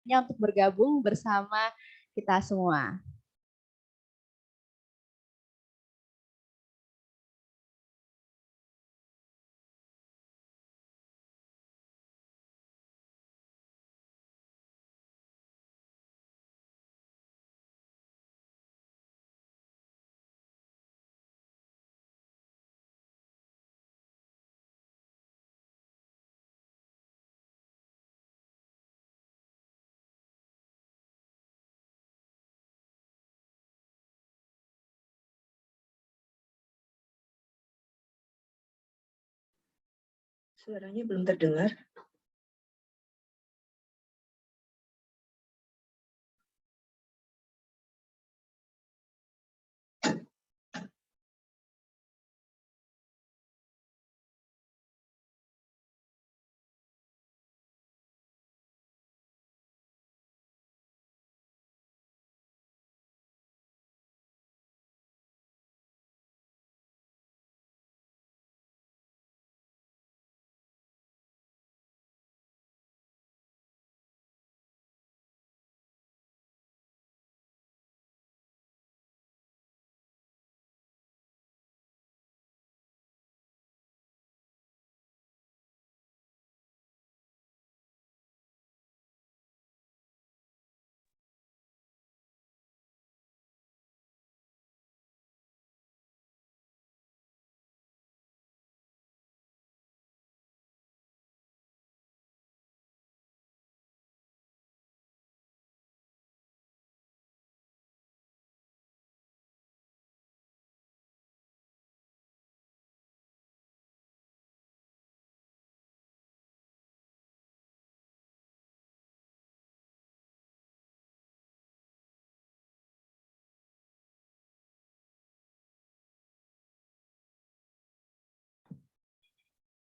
untuk bergabung bersama kita semua. Suaranya belum terdengar.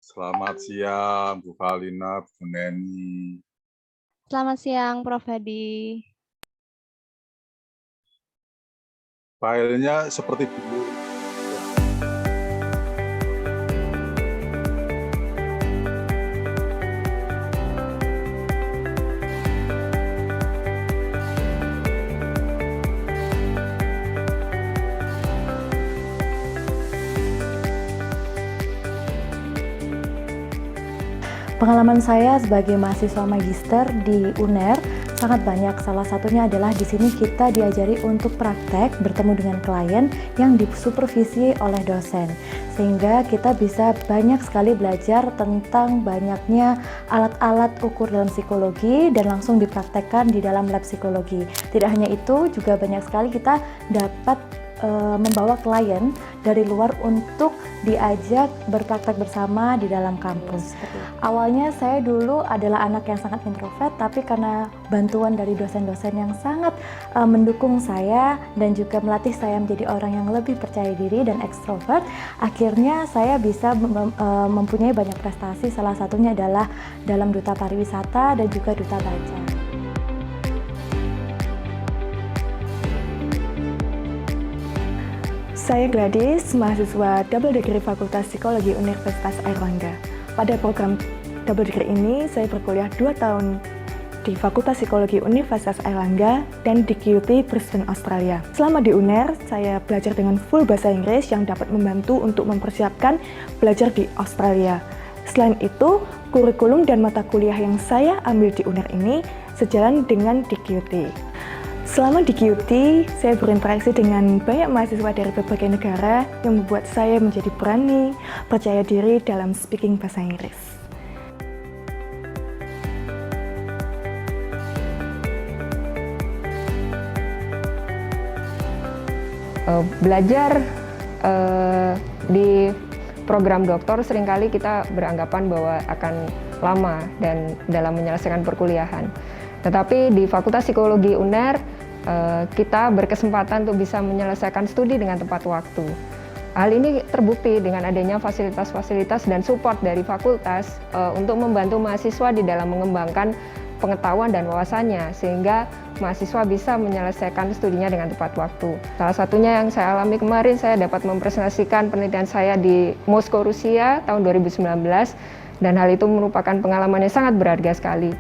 Selamat siang, Bu Kalina, Bu Neni. Selamat siang, Prof. Hadi. Filenya seperti dulu. Pengalaman saya sebagai mahasiswa magister di UNER sangat banyak. Salah satunya adalah di sini kita diajari untuk praktek bertemu dengan klien yang disupervisi oleh dosen. Sehingga kita bisa banyak sekali belajar tentang banyaknya alat-alat ukur dalam psikologi dan langsung dipraktekkan di dalam lab psikologi. Tidak hanya itu, juga banyak sekali kita dapat membawa klien dari luar untuk diajak berpraktek bersama di dalam kampus. Awalnya saya dulu adalah anak yang sangat introvert, tapi karena bantuan dari dosen-dosen yang sangat mendukung saya dan juga melatih saya menjadi orang yang lebih percaya diri dan ekstrovert, akhirnya saya bisa mempunyai banyak prestasi. Salah satunya adalah dalam Duta Pariwisata dan juga Duta Baca. Saya Gladys, mahasiswa double degree Fakultas Psikologi Universitas Airlangga. Pada program double degree ini, saya berkuliah 2 tahun di Fakultas Psikologi Universitas Airlangga dan di QUT Brisbane, Australia. Selama di UNER, saya belajar dengan full bahasa Inggris yang dapat membantu untuk mempersiapkan belajar di Australia. Selain itu, kurikulum dan mata kuliah yang saya ambil di UNER ini sejalan dengan di QUT. Selama di QUT, saya berinteraksi dengan banyak mahasiswa dari berbagai negara yang membuat saya menjadi berani, percaya diri dalam speaking bahasa Inggris. Belajar di program doktor seringkali kita beranggapan bahwa akan lama dan dalam menyelesaikan perkuliahan. Tetapi di Fakultas Psikologi UNER, kita berkesempatan untuk bisa menyelesaikan studi dengan tepat waktu. Hal ini terbukti dengan adanya fasilitas-fasilitas dan support dari fakultas untuk membantu mahasiswa di dalam mengembangkan pengetahuan dan wawasannya, sehingga mahasiswa bisa menyelesaikan studinya dengan tepat waktu. Salah satunya yang saya alami kemarin, saya dapat mempresentasikan penelitian saya di Moskow, Rusia tahun 2019, dan hal itu merupakan pengalaman yang sangat berharga sekali.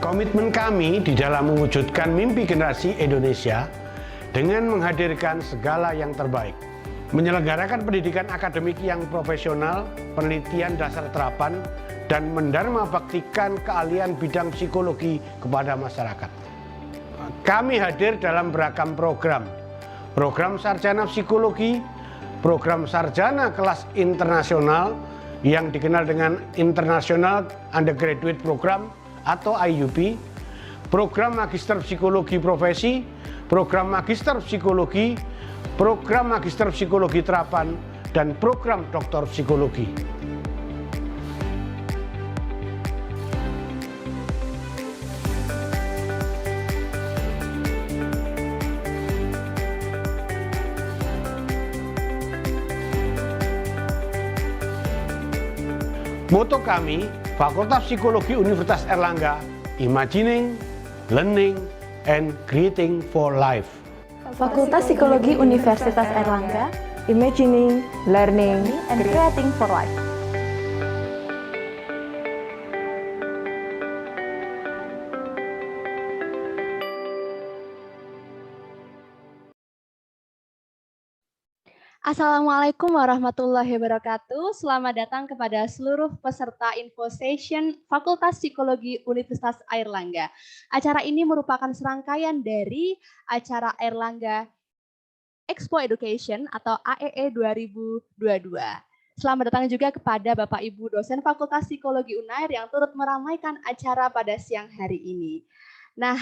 Komitmen kami di dalam mewujudkan mimpi generasi Indonesia dengan menghadirkan segala yang terbaik. Menyelenggarakan pendidikan akademik yang profesional, penelitian dasar terapan, dan mendharma baktikan keahlian bidang psikologi kepada masyarakat. Kami hadir dalam beragam program. Program sarjana psikologi, program sarjana kelas internasional yang dikenal dengan International Undergraduate Program atau IUP, program magister psikologi profesi, program magister psikologi, program magister psikologi terapan, dan program doktor psikologi. Moto kami, Fakultas Psikologi Universitas Airlangga, Imagining, Learning, and Creating for Life. Fakultas Psikologi Universitas Airlangga, Imagining, Learning, and Creating for Life. Assalamualaikum warahmatullahi wabarakatuh. Selamat datang kepada seluruh peserta Info Session Fakultas Psikologi Universitas Airlangga. Acara ini merupakan serangkaian dari acara Airlangga Expo Education atau AEE 2022. Selamat datang juga kepada Bapak Ibu dosen Fakultas Psikologi UNAIR yang turut meramaikan acara pada siang hari ini. Nah,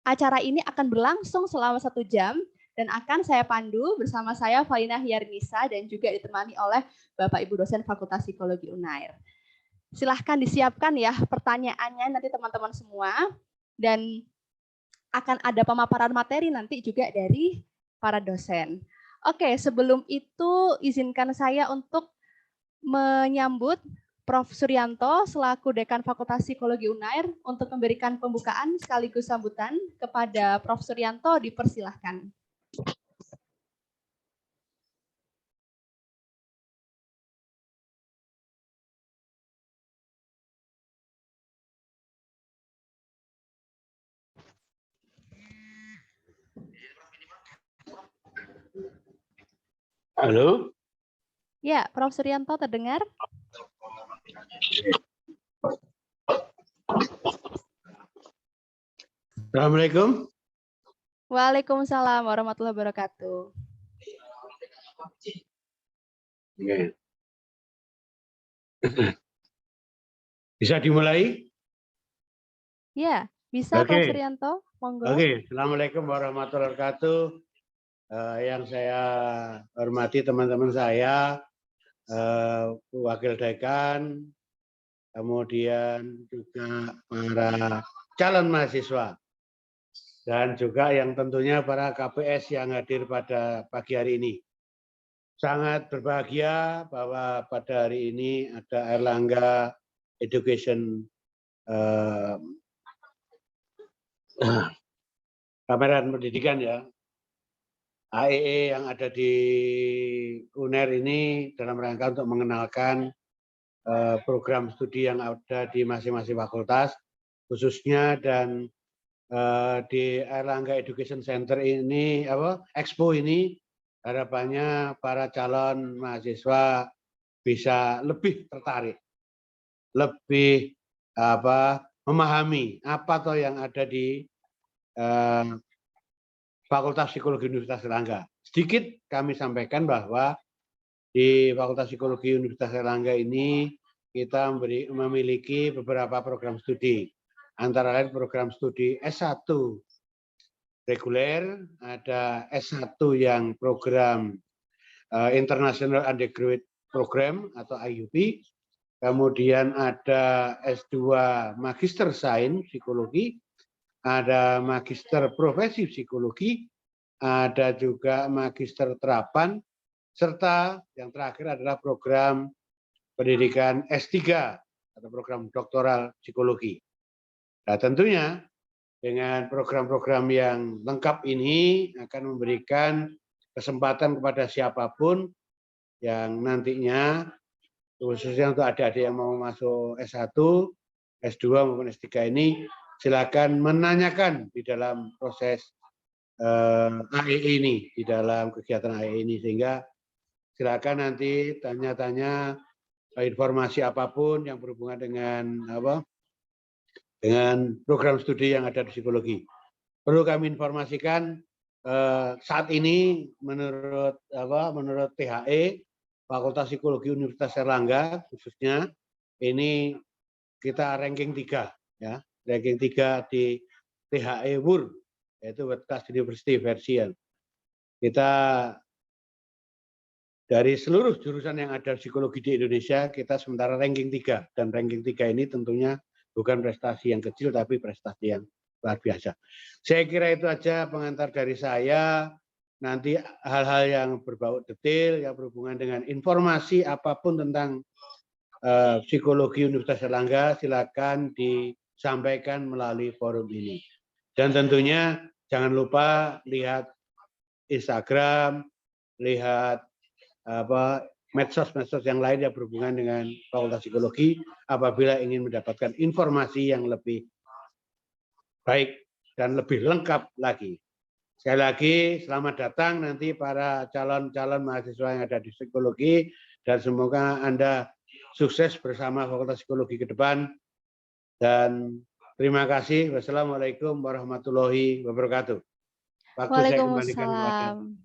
acara ini akan berlangsung selama 1 jam. Dan akan saya pandu bersama saya Valina Hiarnisa dan juga ditemani oleh Bapak Ibu dosen Fakultas Psikologi UNAIR. Silahkan disiapkan ya pertanyaannya nanti teman-teman semua. Dan akan ada pemaparan materi nanti juga dari para dosen. Oke, sebelum itu izinkan saya untuk menyambut Prof. Suryanto selaku Dekan Fakultas Psikologi UNAIR untuk memberikan pembukaan sekaligus sambutan kepada Prof. Suryanto, dipersilahkan. Halo? Ya, Prof. Suryanto terdengar? Assalamualaikum. Waalaikumsalam warahmatullahi wabarakatuh. Bisa dimulai? Ya, bisa Oke. Prof. Suryanto, monggo. Oke, Assalamualaikum warahmatullahi wabarakatuh. Yang saya hormati teman-teman saya, Wakil Dekan, kemudian juga para calon mahasiswa, dan juga yang tentunya para KPS yang hadir pada pagi hari ini. Sangat berbahagia bahwa pada hari ini ada Airlangga Education Pameran Pendidikan ya, AEE yang ada di UNER ini dalam rangka untuk mengenalkan program studi yang ada di masing-masing fakultas, khususnya dan di Airlangga Education Center ini, Expo ini, harapannya para calon mahasiswa bisa lebih tertarik, lebih memahami apa toh yang ada di Fakultas Psikologi Universitas Airlangga. Sedikit kami sampaikan bahwa di Fakultas Psikologi Universitas Airlangga ini kita memiliki beberapa program studi. Antara lain program studi S1 reguler, ada S1 yang program International Undergraduate Program atau IUP, kemudian ada S2 Magister Sains Psikologi, ada Magister Profesi Psikologi, ada juga Magister Terapan, serta yang terakhir adalah program pendidikan S3 atau program doktoral psikologi. Nah, tentunya dengan program-program yang lengkap ini akan memberikan kesempatan kepada siapapun yang nantinya, khususnya untuk adik-adik yang mau masuk S1, S2 maupun S3 ini silakan menanyakan di dalam proses AEE ini, di dalam kegiatan AEE ini, sehingga silakan nanti tanya-tanya informasi apapun yang berhubungan dengan program studi yang ada di psikologi. Perlu kami informasikan saat ini menurut THE Fakultas Psikologi Universitas Airlangga khususnya ini kita ranking 3 ya, ranking 3 di THE WUR, yaitu World Class University version. Kita dari seluruh jurusan yang ada psikologi di Indonesia, kita sementara ranking 3. Dan ranking 3 ini tentunya bukan prestasi yang kecil, tapi prestasi yang luar biasa. Saya kira itu aja pengantar dari saya. Nanti hal-hal yang berbau detail, yang berhubungan dengan informasi apapun tentang psikologi Universitas Airlangga, silakan disampaikan melalui forum ini. Dan tentunya jangan lupa lihat Instagram, lihat medsos-medsos yang lain yang berhubungan dengan Fakultas Psikologi apabila ingin mendapatkan informasi yang lebih baik dan lebih lengkap lagi. Sekali lagi selamat datang nanti para calon-calon mahasiswa yang ada di psikologi dan semoga Anda sukses bersama Fakultas Psikologi ke depan. Dan terima kasih. Wassalamualaikum warahmatullahi wabarakatuh. Waalaikumsalam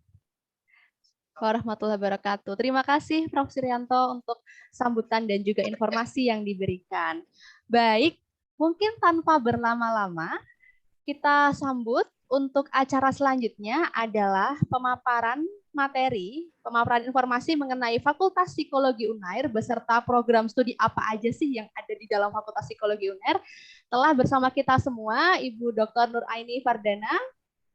warahmatullahi wabarakatuh. Terima kasih Prof. Suryanto untuk sambutan dan juga informasi yang diberikan. Baik, mungkin tanpa berlama-lama, kita sambut untuk acara selanjutnya adalah pemaparan materi, pemaparan informasi mengenai Fakultas Psikologi UNAIR beserta program studi apa aja sih yang ada di dalam Fakultas Psikologi UNAIR. Telah bersama kita semua Ibu Dr. Nuraini Fardana,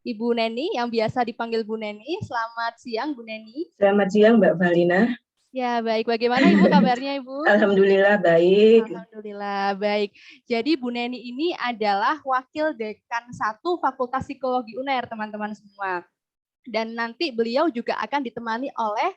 Ibu Neni yang biasa dipanggil Bu Neni. Selamat siang Bu Neni. Selamat siang Mbak Valina. Ya baik, bagaimana Ibu kabarnya Ibu? Alhamdulillah baik. Alhamdulillah baik. Jadi Bu Neni ini adalah Wakil Dekan 1 Fakultas Psikologi UNAIR teman-teman semua. Dan nanti beliau juga akan ditemani oleh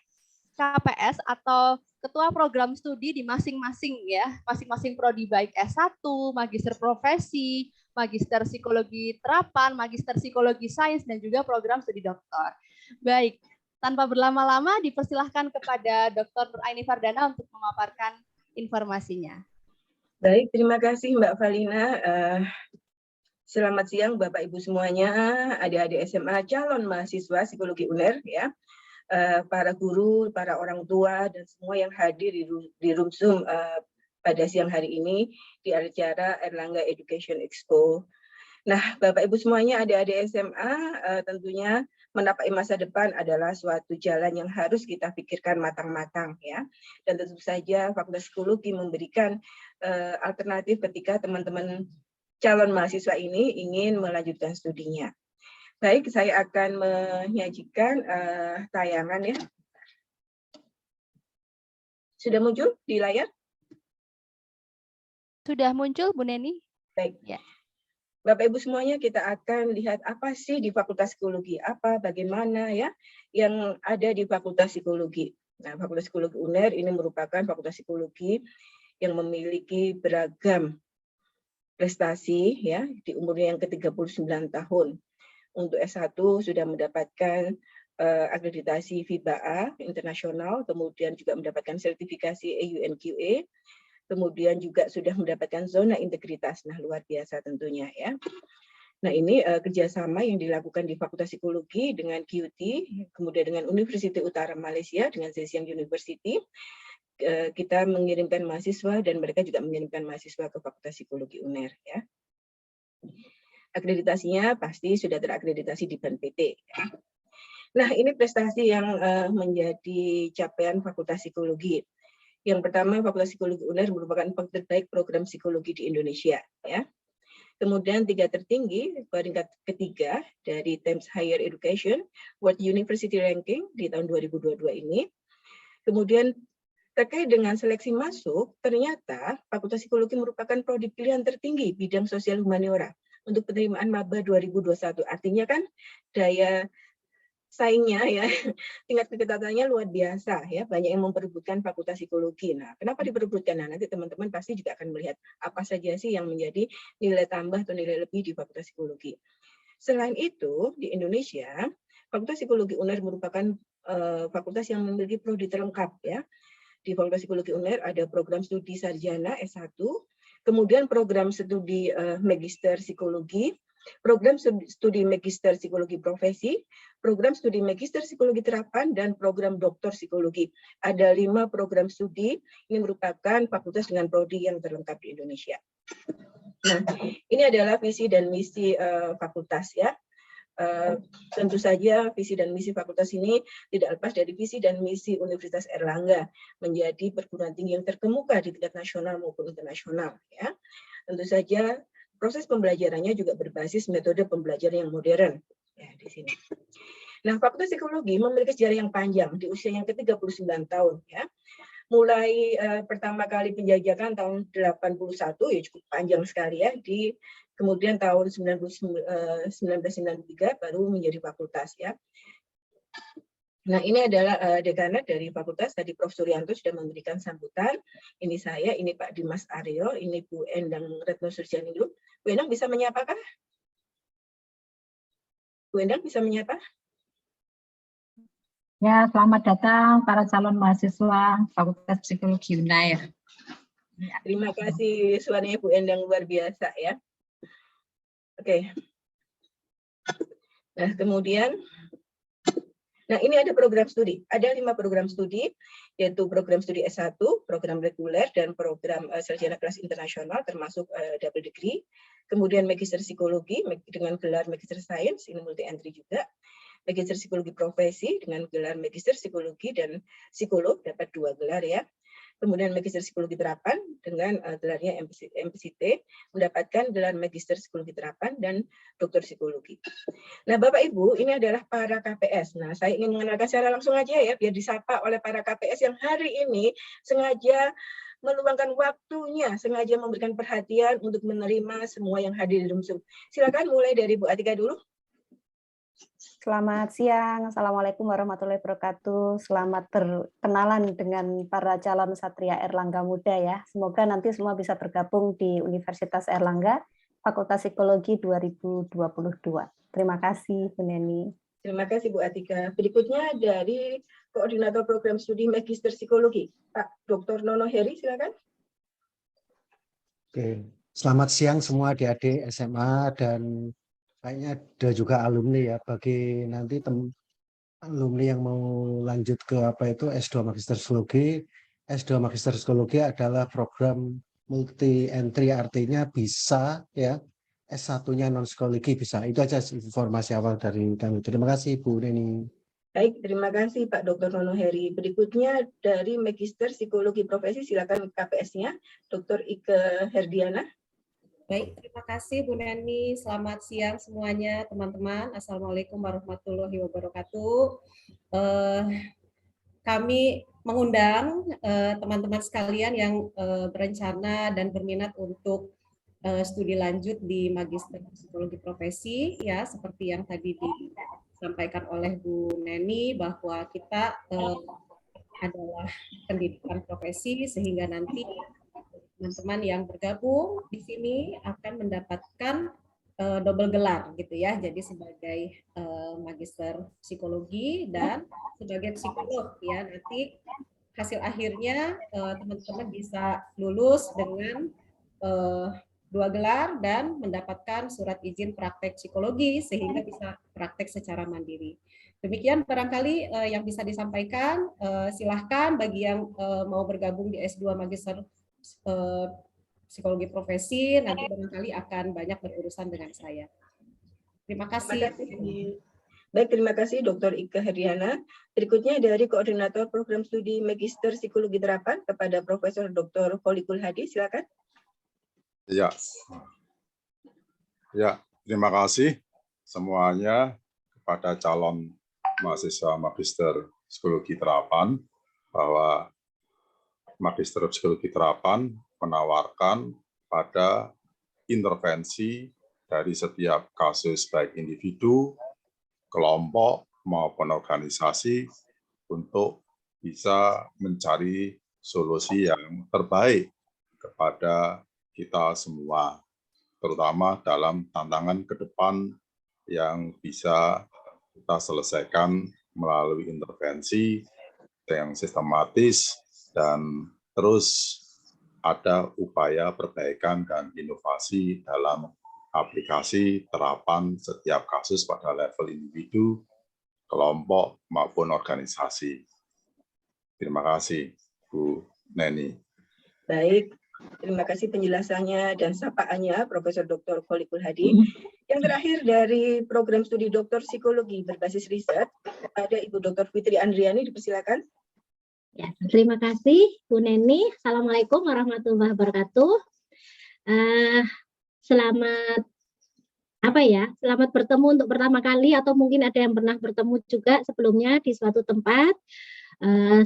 KPS atau Ketua Program Studi di masing-masing ya, masing-masing prodi baik S1, Magister Profesi, Magister Psikologi Terapan, Magister Psikologi Sains, dan juga program studi doktor. Baik, tanpa berlama-lama dipersilahkan kepada Dr. Nuraini Fardana untuk memaparkan informasinya. Baik, terima kasih Mbak Valina. Selamat siang Bapak Ibu semuanya, adik-adik SMA calon mahasiswa Psikologi UNAIR ya. Para guru, para orang tua, dan semua yang hadir di room Zoom pada siang hari ini di acara Airlangga Education Expo. Nah, Bapak Ibu semuanya, adik-adik SMA, tentunya menapai masa depan adalah suatu jalan yang harus kita pikirkan matang-matang ya. Dan tentu saja Fakultas Psikologi memberikan alternatif ketika teman-teman calon mahasiswa ini ingin melanjutkan studinya. Baik, saya akan menyajikan tayangan ya. Sudah muncul di layar? Sudah muncul Bu Neni? Baik. Ya. Bapak Ibu semuanya, kita akan lihat apa sih di Fakultas Psikologi, apa bagaimana ya yang ada di Fakultas Psikologi. Nah, Fakultas Psikologi UNAIR ini merupakan fakultas psikologi yang memiliki beragam prestasi ya di umurnya yang ke-39 tahun. Untuk S1 sudah mendapatkan akreditasi FIBA-A internasional, kemudian juga mendapatkan sertifikasi AUNQA, kemudian juga sudah mendapatkan zona integritas. Nah, luar biasa tentunya ya. Nah, ini kerjasama yang dilakukan di Fakultas Psikologi dengan QT, kemudian dengan Universiti Utara Malaysia, dengan Zhejiang University. Kita mengirimkan mahasiswa dan mereka juga mengirimkan mahasiswa ke Fakultas Psikologi UNAIR ya. Akreditasinya pasti sudah terakreditasi di BAN-PT. Nah, ini prestasi yang menjadi capaian Fakultas Psikologi. Yang pertama, Fakultas Psikologi UNAIR merupakan terbaik program psikologi di Indonesia. Ya. Kemudian 3 tertinggi, peringkat ketiga dari Times Higher Education World University Ranking di tahun 2022 ini. Kemudian terkait dengan seleksi masuk, ternyata Fakultas Psikologi merupakan prodi pilihan tertinggi bidang sosial humaniora untuk penerimaan maba 2021. Artinya kan daya saingnya ya, tingkat keketatannya luar biasa ya, banyak yang memperebutkan Fakultas Psikologi. Nah, kenapa diperebutkan? Nah, nanti teman-teman pasti juga akan melihat apa saja sih yang menjadi nilai tambah atau nilai lebih di Fakultas Psikologi. Selain itu, di Indonesia, Fakultas Psikologi UNER merupakan fakultas yang memiliki prodi terlengkap ya. Di Fakultas Psikologi UNER ada program studi sarjana S1, kemudian program studi Magister Psikologi, program studi Magister Psikologi Profesi, program studi Magister Psikologi Terapan, dan program Doktor Psikologi. Ada 5 program studi, ini merupakan fakultas dengan prodi yang terlengkap di Indonesia. Nah, ini adalah visi dan misi fakultas ya. Tentu saja visi dan misi fakultas ini tidak lepas dari visi dan misi Universitas Airlangga menjadi perguruan tinggi yang terkemuka di tingkat nasional maupun internasional ya. Tentu saja proses pembelajarannya juga berbasis metode pembelajaran yang modern ya di sini. Nah, Fakultas Psikologi memiliki sejarah yang panjang di usia yang ke-39 tahun ya. Mulai pertama kali penjajakan tahun 81 ya cukup panjang sekali ya, kemudian tahun 1993 baru menjadi fakultas ya. Nah, ini adalah dekanat dari fakultas, tadi Prof. Suryanto sudah memberikan sambutan. Ini saya, ini Pak Dimas Aryo, ini Bu Endang Retno Surjaningrum. Bu Endang bisa menyapa kah? Bu Endang bisa menyapa? Ya, selamat datang para calon mahasiswa Fakultas Psikologi UNER. Terima kasih, suaranya Bu Endang luar biasa ya. Oke. Nah, kemudian, nah ini ada program studi. Ada 5 program studi, yaitu program studi S1, program reguler, dan program sarjana kelas internasional, termasuk double degree. Kemudian Magister Psikologi dengan gelar Magister Sains, ini multi entry juga. Magister Psikologi Profesi dengan gelar Magister Psikologi dan Psikolog, dapat 2 gelar ya. Kemudian Magister Psikologi Terapan dengan gelarnya MPCT, mendapatkan gelar Magister Psikologi Terapan dan Doktor Psikologi. Nah, Bapak Ibu, ini adalah para KPS. Nah, saya ingin mengenalkan secara langsung aja ya, biar disapa oleh para KPS yang hari ini sengaja meluangkan waktunya, sengaja memberikan perhatian untuk menerima semua yang hadir di Zoom. Silakan mulai dari Bu Atika dulu. Selamat siang, Assalamualaikum warahmatullahi wabarakatuh. Selamat berkenalan dengan para calon Satria Airlangga muda ya. Semoga nanti semua bisa bergabung di Universitas Airlangga, Fakultas Psikologi 2022. Terima kasih, Bu Neni. Terima kasih, Bu Atika. Berikutnya dari Koordinator Program Studi Magister Psikologi, Pak Dr. Nono Heri, silakan. Oke, selamat siang semua adik-adik SMA dan kayaknya ada juga alumni ya, bagi nanti alumni yang mau lanjut ke S2 Magister Psikologi. S2 Magister Psikologi adalah program multi entry, artinya bisa ya S1-nya non psikologi bisa. Itu aja informasi awal dari kami. Terima kasih Bu Neni. Baik, terima kasih Pak Dr. Nono Heri. Berikutnya dari Magister Psikologi Profesi, silakan KPS-nya Dr. Ike Herdiana. Baik, terima kasih Bu Neni. Selamat siang semuanya teman-teman. Assalamualaikum warahmatullahi wabarakatuh. Kami mengundang teman-teman sekalian yang berencana dan berminat untuk studi lanjut di Magister Psikologi Profesi, ya seperti yang tadi disampaikan oleh Bu Neni bahwa kita adalah pendidikan profesi sehingga nanti teman-teman yang bergabung di sini akan mendapatkan double gelar gitu ya. Jadi sebagai magister psikologi dan sebagai psikolog ya. Nanti hasil akhirnya teman-teman bisa lulus dengan 2 gelar dan mendapatkan surat izin praktek psikologi sehingga bisa praktek secara mandiri. Demikian barangkali yang bisa disampaikan. Silahkan bagi yang mau bergabung di S2 Magister Psikologi Profesi, nanti barangkali akan banyak berurusan dengan saya. Terima kasih. Baik, terima kasih Dr. Ike Herdiana. Berikutnya dari Koordinator Program Studi Magister Psikologi Terapan kepada Profesor Dr. Kholikul Hadi, silakan. Ya, terima kasih semuanya kepada calon mahasiswa Magister Psikologi Terapan bahwa Magister Psikologi Terapan menawarkan pada intervensi dari setiap kasus baik individu, kelompok, maupun organisasi untuk bisa mencari solusi yang terbaik kepada kita semua, terutama dalam tantangan ke depan yang bisa kita selesaikan melalui intervensi yang sistematis dan terus ada upaya perbaikan dan inovasi dalam aplikasi terapan setiap kasus pada level individu, kelompok, maupun organisasi. Terima kasih, Bu Neni. Baik, terima kasih penjelasannya dan sapaannya Profesor Dr. Kholikul Hadi. Yang terakhir dari program studi Doktor Psikologi berbasis riset, ada Ibu Dr. Fitri Andriani, dipersilakan. Ya, terima kasih Bu Neni. Assalamualaikum warahmatullahi wabarakatuh. Selamat selamat bertemu untuk pertama kali, atau mungkin ada yang pernah bertemu juga sebelumnya di suatu tempat.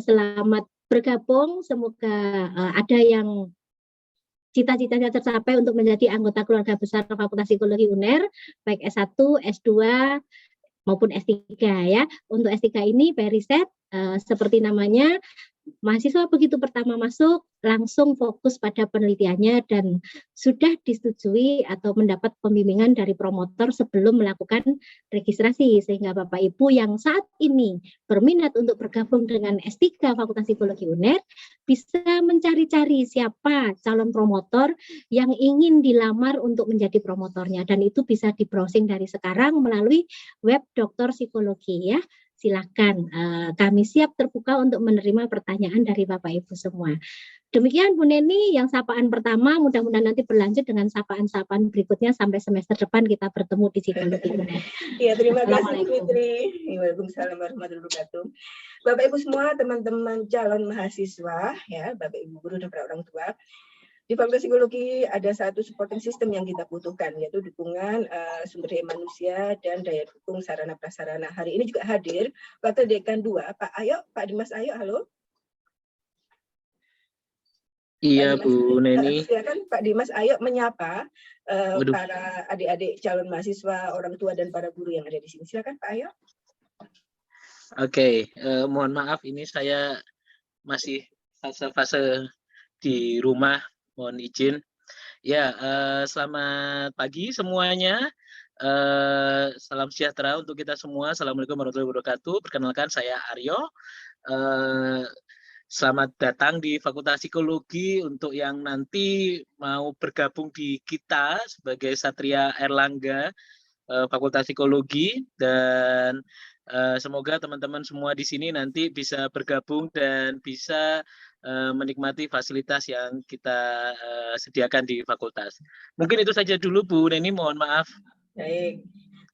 Selamat bergabung, semoga ada yang cita-citanya tercapai untuk menjadi anggota keluarga besar Fakultas Psikologi UNER, baik S1, S2, maupun S3 ya. Untuk S3 ini by riset, seperti namanya, mahasiswa begitu pertama masuk langsung fokus pada penelitiannya dan sudah disetujui atau mendapat pembimbingan dari promotor sebelum melakukan registrasi, sehingga Bapak Ibu yang saat ini berminat untuk bergabung dengan S3 Fakultas Psikologi UNER bisa mencari-cari siapa calon promotor yang ingin dilamar untuk menjadi promotornya, dan itu bisa di browsing dari sekarang melalui web Doktor Psikologi ya. Silakan, kami siap terbuka untuk menerima pertanyaan dari Bapak Ibu semua. Demikian Bu Neni yang sapaan pertama, mudah-mudahan nanti berlanjut dengan sapaan-sapaan berikutnya sampai semester depan kita bertemu di Psikologi UNER. Ya, terima kasih Fitri. Waalaikumsalam warahmatullahi wabarakatuh. Bapak Ibu semua, teman-teman calon mahasiswa, ya, Bapak Ibu guru dan para orang tua. Di Fakultas Psikologi ada satu supporting system yang kita butuhkan, yaitu dukungan sumber daya manusia dan daya dukung sarana prasarana. Hari ini juga hadir Wakil Dekan 2, Pak Ayo, Pak Dimas Ayo, halo. Iya, Bu Neni. Silakan Pak Dimas Ayo menyapa para adik-adik calon mahasiswa, orang tua dan para guru yang ada di sini. Silakan Pak Ayo. Oke, mohon maaf ini saya masih fase-fase di rumah. Mohon izin. Ya, selamat pagi semuanya. Salam sejahtera untuk kita semua. Assalamualaikum warahmatullahi wabarakatuh. Perkenalkan saya Aryo. Selamat datang di Fakultas Psikologi. Untuk yang nanti mau bergabung di kita sebagai Satria Airlangga Fakultas Psikologi, dan semoga teman-teman semua di sini nanti bisa bergabung dan bisa menikmati fasilitas yang kita sediakan di fakultas. Mungkin itu saja dulu Bu Neni, mohon maaf. Baik,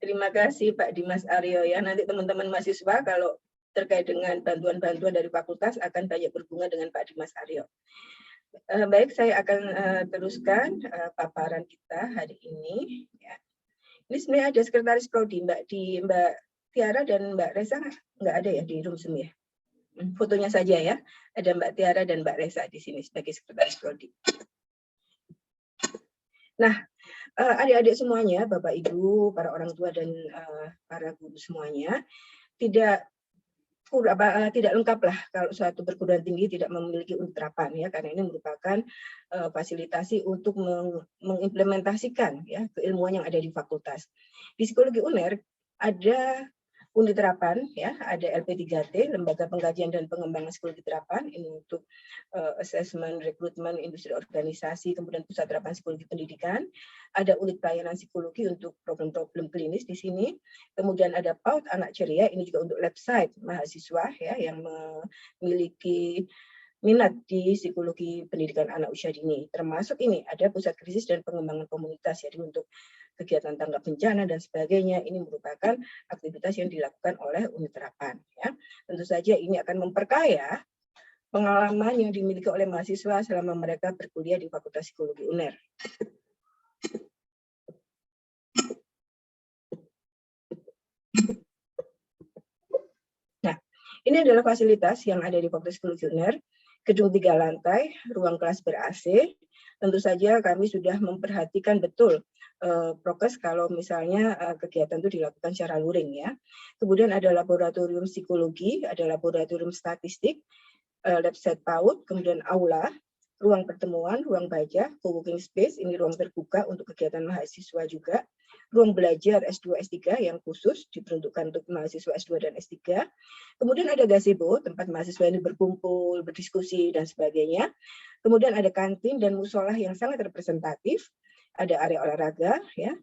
terima kasih Pak Dimas Aryo ya. Nanti teman-teman mahasiswa kalau terkait dengan bantuan-bantuan dari fakultas akan banyak berhubungan dengan Pak Dimas Aryo. Baik, saya akan teruskan paparan kita hari ini. Ya. Ini sebenarnya ada sekretaris prodi Mbak Tiara dan Mbak Reza nggak ada ya di room semua ya. Fotonya saja ya, ada Mbak Tiara dan Mbak Reza di sini sebagai sekretaris prodi. Nah, adik-adik semuanya, Bapak Ibu, para orang tua dan para guru semuanya, tidak lengkap lah kalau suatu perguruan tinggi tidak memiliki unit terapan ya, karena ini merupakan fasilitasi untuk mengimplementasikan ya keilmuan yang ada di fakultas. Di Psikologi UNER ada unit terapan ya, ada LP3T, Lembaga Pengkajian dan Pengembangan Psikologi Terapan, ini untuk assessment, rekrutmen, industri organisasi, kemudian pusat terapan psikologi pendidikan. Ada unit pelayanan psikologi untuk problem-problem klinis di sini. Kemudian ada PAUD Anak Ceria, ini juga untuk lab site mahasiswa ya yang memiliki minat di psikologi pendidikan anak usia dini. Termasuk ini ada pusat krisis dan pengembangan komunitas, jadi untuk kegiatan tanggap bencana dan sebagainya. Ini merupakan aktivitas yang dilakukan oleh unit terapan. Ya. Tentu saja ini akan memperkaya pengalaman yang dimiliki oleh mahasiswa selama mereka berkuliah di Fakultas Psikologi UNER. Nah, ini adalah fasilitas yang ada di Fakultas Psikologi UNER. Gedung 3 lantai, ruang kelas ber-AC. Tentu saja kami sudah memperhatikan betul prokes kalau misalnya kegiatan itu dilakukan secara luring ya. Kemudian ada laboratorium psikologi, ada laboratorium statistik, lab set PAUD, kemudian aula, ruang pertemuan, ruang baca, co-working space, ini ruang terbuka untuk kegiatan mahasiswa juga, ruang belajar S2, S3 yang khusus diperuntukkan untuk mahasiswa S2 dan S3, kemudian ada gazebo, tempat mahasiswa ini berkumpul, berdiskusi, dan sebagainya, kemudian ada kantin dan musola yang sangat representatif, ada area olahraga ya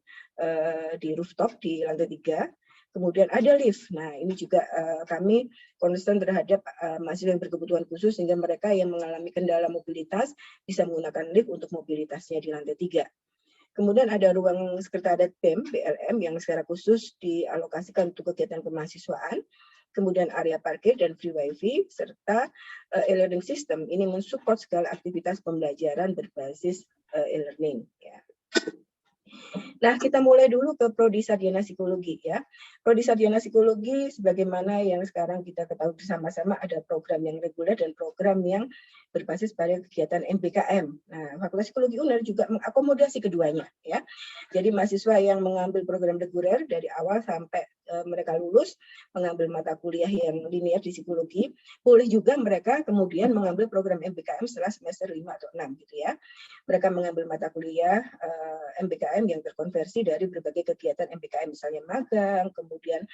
di rooftop di lantai 3, kemudian ada lift. Nah ini juga kami concern terhadap mahasiswa yang berkebutuhan khusus sehingga mereka yang mengalami kendala mobilitas bisa menggunakan lift untuk mobilitasnya di lantai 3. Kemudian ada ruang sekretariat BEM, BLM yang secara khusus dialokasikan untuk kegiatan kemahasiswaan. Kemudian area parkir dan free wifi, serta e-learning system. Ini mensupport segala aktivitas pembelajaran berbasis e-learning. Ya. Nah, kita mulai dulu ke Prodi Sarjana Psikologi ya. Prodi Sarjana Psikologi sebagaimana yang sekarang kita ketahui bersama-sama ada program yang reguler dan program yang berbasis pada kegiatan MPKM. Nah, Fakultas Psikologi UNER juga mengakomodasi keduanya ya. Jadi mahasiswa yang mengambil program reguler dari awal sampai mereka lulus mengambil mata kuliah yang linear di psikologi, boleh juga mereka kemudian mengambil program MPKM setelah semester 5 atau 6 gitu ya. Mereka mengambil mata kuliah MPKM yang terkonversi dari berbagai kegiatan MPKM, misalnya magang, kemudian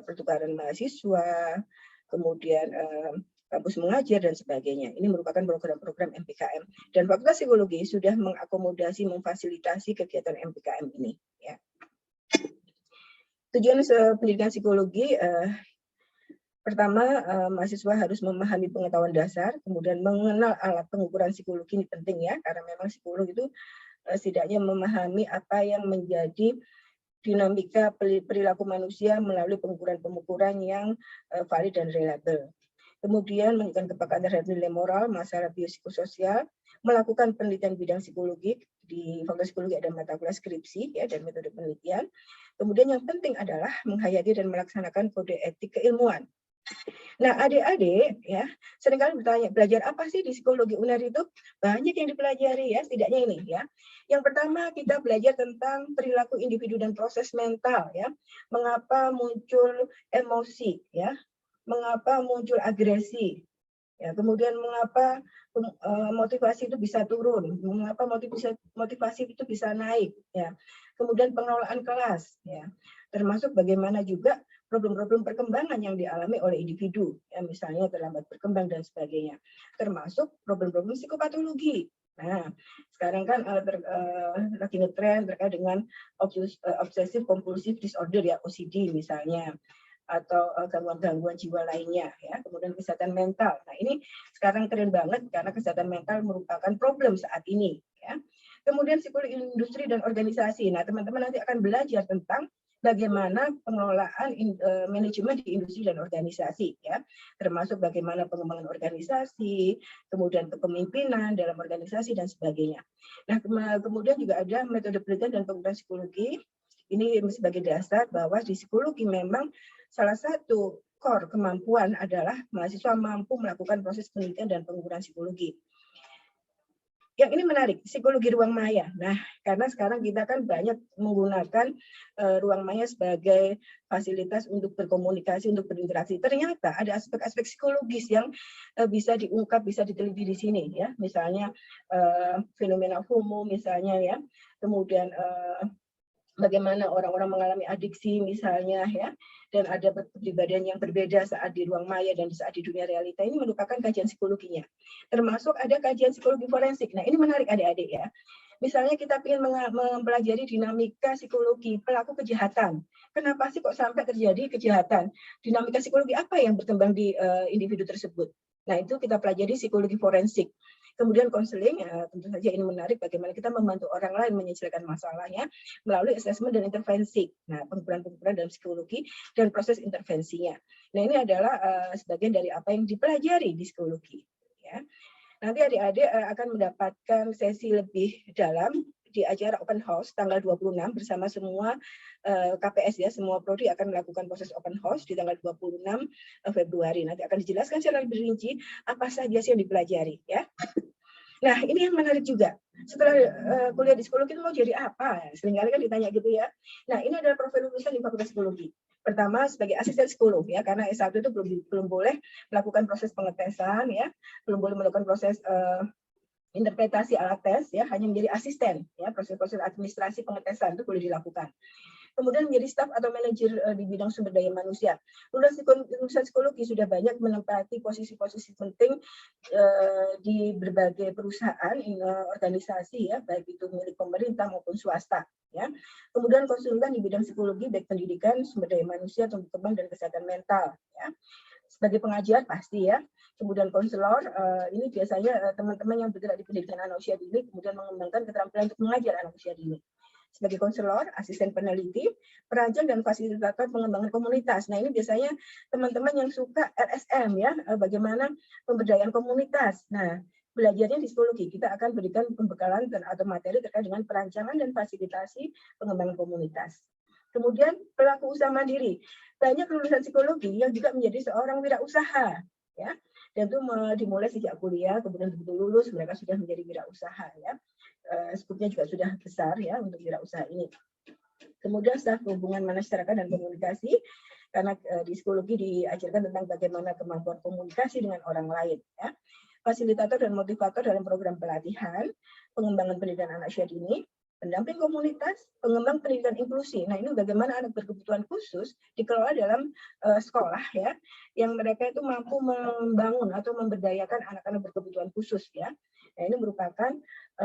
pertukaran mahasiswa, kemudian kampus mengajar dan sebagainya. Ini merupakan program-program MPKM dan Fakultas Psikologi sudah mengakomodasi, memfasilitasi kegiatan MPKM ini. Ya. Tujuan pendidikan psikologi pertama, mahasiswa harus memahami pengetahuan dasar, kemudian mengenal alat pengukuran psikologi ini penting ya, karena memang psikolog itu setidaknya memahami apa yang menjadi dinamika perilaku manusia melalui pengukuran-pengukuran yang valid dan reliable. Kemudian menunjukkan kepekaan terhadap nilai moral, masalah biopsikososial, melakukan penelitian bidang psikologi. Di Fakultas Psikologi ada mata kuliah skripsi ya, dan metode penelitian. Kemudian yang penting adalah menghayati dan melaksanakan kode etik keilmuan. Nah, adik-adik ya, seringkali bertanya, belajar apa sih di psikologi UNER itu? Banyak yang dipelajari ya, setidaknya ini ya. Yang pertama kita belajar tentang perilaku individu dan proses mental ya. Mengapa muncul emosi ya? Mengapa muncul agresi? Ya, kemudian mengapa motivasi itu bisa turun? Mengapa motivasi itu bisa naik? Ya. Kemudian pengelolaan kelas ya. Termasuk bagaimana juga problem-problem perkembangan yang dialami oleh individu, ya, misalnya terlambat berkembang dan sebagainya, termasuk problem-problem psikopatologi. Nah, sekarang kan lagi ngetren terkait dengan obsessive compulsive disorder ya, OCD misalnya, atau gangguan-gangguan jiwa lainnya, ya, kemudian kesehatan mental. Nah, ini sekarang tren banget karena kesehatan mental merupakan problem saat ini. Ya. Kemudian psikologi industri dan organisasi. Nah, teman-teman nanti akan belajar tentang bagaimana pengelolaan manajemen di industri dan organisasi, ya, termasuk bagaimana pengembangan organisasi, kemudian kepemimpinan dalam organisasi dan sebagainya. Nah, kemudian juga ada metode penelitian dan pengukuran psikologi. Ini sebagai dasar bahwa di psikologi memang salah satu core kemampuan adalah mahasiswa mampu melakukan proses penelitian dan pengukuran psikologi. Yang ini menarik, psikologi ruang maya. Nah, karena sekarang kita kan banyak menggunakan ruang maya sebagai fasilitas untuk berkomunikasi, untuk berinteraksi. Ternyata ada aspek-aspek psikologis yang bisa diungkap, bisa diteliti di sini, ya. Misalnya fenomena FOMO, misalnya, ya. Kemudian bagaimana orang-orang mengalami adiksi, misalnya, ya. Dan ada kepribadian yang berbeda saat di ruang maya dan saat di dunia realita. Ini merupakan kajian psikologinya. Termasuk ada kajian psikologi forensik. Nah, ini menarik adik-adik ya. Misalnya kita ingin mempelajari dinamika psikologi pelaku kejahatan. Kenapa sih kok sampai terjadi kejahatan? Dinamika psikologi apa yang berkembang di individu tersebut? Nah, itu kita pelajari psikologi forensik. Kemudian konseling, tentu saja ini menarik bagaimana kita membantu orang lain menyelesaikan masalahnya melalui asesmen dan intervensi. Nah, pengukuran-pengukuran dalam psikologi dan proses intervensinya. Nah, ini adalah sebagian dari apa yang dipelajari di psikologi. Ya. Nanti adik-adik akan mendapatkan sesi lebih dalam di acara open house tanggal 26 bersama semua KPS ya, semua prodi akan melakukan proses open house di tanggal 26 Februari. Nanti akan dijelaskan secara lebih rinci apa saja sih yang dipelajari ya. Nah, ini yang menarik juga. setelah kuliah di psikologi itu mau jadi apa? Seringkali kan ditanya gitu ya. Nah, ini adalah profil lulusan di Fakultas Psikologi. Pertama sebagai asisten psikolog ya, karena S1 itu belum boleh melakukan proses pengetesan ya, belum boleh melakukan proses interpretasi alat tes ya, hanya menjadi asisten ya, proses-proses administrasi pengetesan itu boleh dilakukan. Kemudian menjadi staf atau manajer di bidang sumber daya manusia. Lulusan psikologi sudah banyak menempati posisi-posisi penting di berbagai perusahaan, organisasi ya, baik itu milik pemerintah maupun swasta. Ya. Kemudian konsultan di bidang psikologi, baik pendidikan, sumber daya manusia, tumbuh kembang dan kesehatan mental. Ya. Sebagai pengajar pasti ya. Kemudian konselor, ini biasanya teman-teman yang bergerak di pendidikan anak usia dini, kemudian mengembangkan keterampilan untuk mengajar anak usia dini. Sebagai konselor, asisten peneliti, perancang dan fasilitator pengembangan komunitas. Nah, ini biasanya teman-teman yang suka LSM ya, bagaimana pemberdayaan komunitas. Nah, belajarnya di psikologi, kita akan berikan pembekalan atau materi terkait dengan perancangan dan fasilitasi pengembangan komunitas. Kemudian pelaku usaha mandiri. Banyak lulusan psikologi yang juga menjadi seorang wirausaha ya. Dan itu dimulai sejak kuliah, kemudian begitu lulus mereka sudah menjadi wirausaha ya. Skupnya juga sudah besar ya untuk wirausaha ini. Kemudian staf hubungan masyarakat dan komunikasi, karena di psikologi diajarkan tentang bagaimana kemampuan komunikasi dengan orang lain. Ya. Fasilitator dan motivator dalam program pelatihan, pengembangan pendidikan anak usia dini, pendamping komunitas, pengembang pendidikan inklusi. Nah, ini bagaimana anak berkebutuhan khusus dikelola dalam sekolah ya, yang mereka itu mampu membangun atau memberdayakan anak-anak berkebutuhan khusus ya. Nah, ini merupakan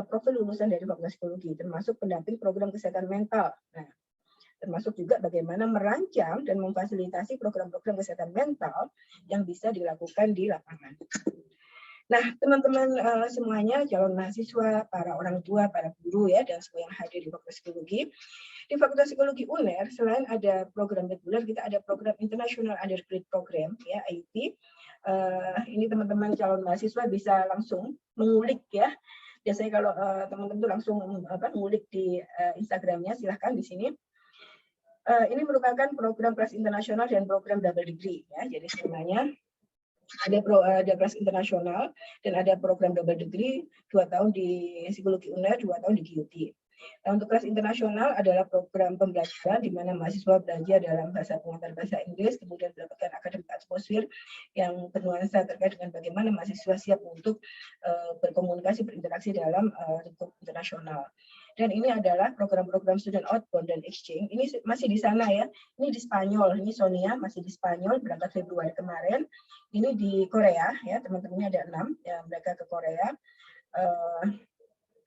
profil lulusan dari Fakultas Psikologi, termasuk pendamping program kesehatan mental. Nah, termasuk juga bagaimana merancang dan memfasilitasi program-program kesehatan mental yang bisa dilakukan di lapangan. Nah, teman-teman semuanya, calon mahasiswa, para orang tua, para guru ya, dan semua yang hadir di Fakultas Psikologi. Di Fakultas Psikologi UNER, selain ada program reguler, kita ada program International Undergraduate Program, ya, IUP. Ini teman-teman calon mahasiswa bisa langsung mengulik ya. Biasanya kalau teman-teman itu langsung mengulik di Instagramnya, silahkan di sini. Ini merupakan program kelas internasional dan program double degree ya. Jadi semuanya ada kelas internasional dan ada program double degree 2 tahun di psikologi UNER, 2 tahun di GUT. Nah, untuk kelas internasional adalah program pembelajaran di mana mahasiswa belajar dalam bahasa pengantar bahasa Inggris, kemudian mendapatkan akademik atmosfer yang bernuansa terkait dengan bagaimana mahasiswa siap untuk berkomunikasi, berinteraksi dalam lingkup internasional. Dan ini adalah program-program student outbound dan exchange. Ini masih di sana ya. Ini di Spanyol. Ini Sonia masih di Spanyol berangkat Februari kemarin. Ini di Korea ya. Teman-temannya ada 6 ya, mereka ke Korea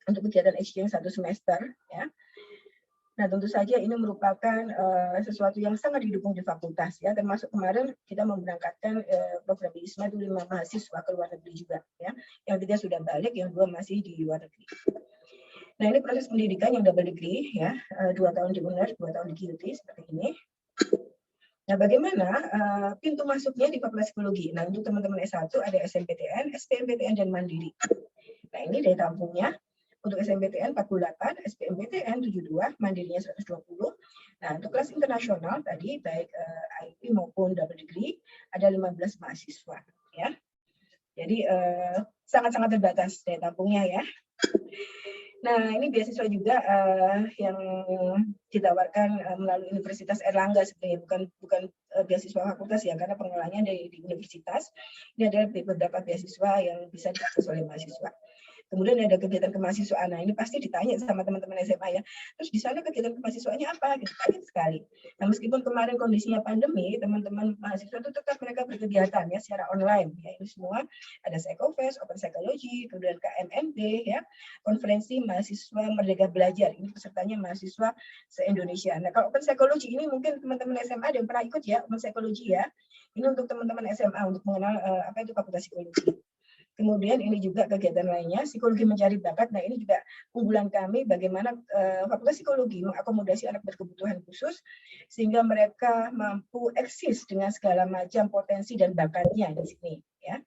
untuk kegiatan exchange 1 semester ya. Nah, tentu saja ini merupakan sesuatu yang sangat didukung di fakultas ya. Termasuk kemarin kita memberangkatkan program ISMA itu 5 mahasiswa ke luar negeri juga ya. Yang 3 sudah balik, yang 2 masih di luar negeri. Nah, ini proses pendidikan yang double degree ya, 2 tahun di UNER, 2 tahun di GUT seperti ini. Nah, bagaimana pintu masuknya di Fakultas Psikologi? Nah, untuk teman-teman S1 ada SNMPTN, SBMPTN dan Mandiri. Nah, ini daya tampungnya. Untuk SNMPTN 48, SBMPTN 72, Mandirinya 120. Nah, untuk kelas internasional tadi baik IP maupun double degree ada 15 mahasiswa ya. Jadi sangat-sangat terbatas daya tampungnya ya. Nah, ini beasiswa juga yang ditawarkan melalui Universitas Airlangga sebenarnya, bukan beasiswa fakultas ya, karena pengelolaannya di universitas. Ini ada beberapa beasiswa yang bisa diakses oleh mahasiswa. Kemudian ada kegiatan kemahasiswaan. Nah, ini pasti ditanya sama teman-teman SMA ya. Terus di sana kegiatan kemahasiswaannya apa? Gitu, kaget sekali. Nah, meskipun kemarin kondisinya pandemi, teman-teman mahasiswa itu tetap mereka berkegiatan ya secara online. Ya, ini semua ada Psychofest, Open Psychology, kemudian KMMB ya, konferensi mahasiswa Merdeka Belajar. Ini pesertanya mahasiswa se-Indonesia. Nah, kalau Open Psychology ini mungkin teman-teman SMA ada yang pernah ikut ya, Open Psychology ya. Ini untuk teman-teman SMA untuk mengenal apa itu Fakultas Psikologi. Kemudian ini juga kegiatan lainnya, psikologi mencari bakat. Nah, ini juga unggulan kami bagaimana Fakultas Psikologi mengakomodasi anak berkebutuhan khusus sehingga mereka mampu eksis dengan segala macam potensi dan bakatnya di sini ya.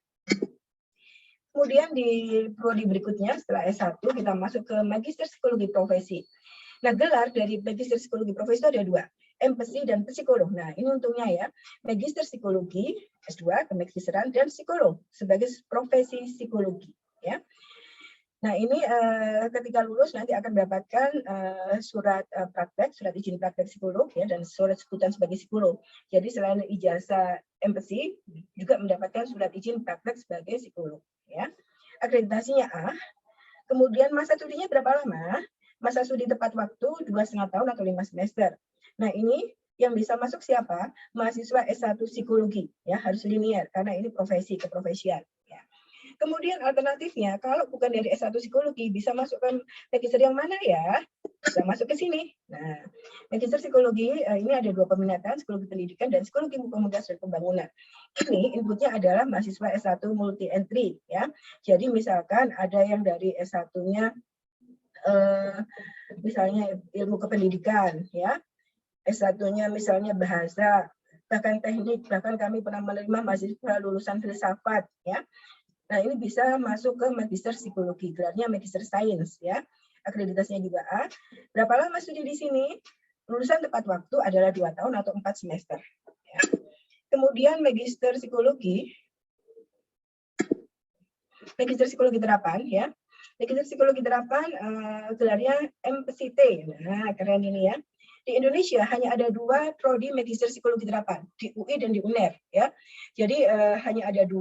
Kemudian di prodi berikutnya setelah S1 kita masuk ke Magister Psikologi Profesi. Nah, gelar dari Magister Psikologi Profesi itu ada 2. MPsi dan psikolog. Nah, ini untungnya ya, Magister Psikologi S2, kemagisteran dan psikolog sebagai profesi psikologi ya. Nah, ini ketika lulus nanti akan mendapatkan surat praktek, surat izin praktek psikolog ya, dan surat sebutan sebagai psikolog. Jadi selain ijazah MPSI juga mendapatkan surat izin praktek sebagai psikolog ya. Akreditasinya A. Kemudian masa studinya berapa lama? Masa studi tepat waktu 2,5 tahun atau 5 semester. Nah, ini yang bisa masuk siapa? Mahasiswa S1 psikologi ya, harus linear karena ini profesi keprofesian ya. Kemudian alternatifnya, kalau bukan dari S1 psikologi, bisa masuk ke magister yang mana ya? Bisa masuk ke sini. Nah, magister psikologi ini ada 2 peminatan, psikologi pendidikan dan psikologi komunitas dan pembangunan. Ini inputnya adalah mahasiswa S1 multi entry ya. Jadi misalkan ada yang dari S1-nya misalnya ilmu kependidikan ya. S1-nya misalnya bahasa, bahkan teknik, bahkan kami pernah menerima mahasiswa lulusan filsafat ya. Nah, ini bisa masuk ke magister psikologi, gelarnya magister sains ya. Akreditasinya juga A. Berapa lama studi di sini? Lulusan tepat waktu adalah 2 tahun atau 4 semester. Ya. Kemudian magister psikologi terapan ya. Magister psikologi terapan gelarnya MPSIT. Nah, keren ini ya. Di Indonesia hanya ada 2 prodi magister psikologi terapan, di UI dan di UNER ya. Jadi hanya ada 2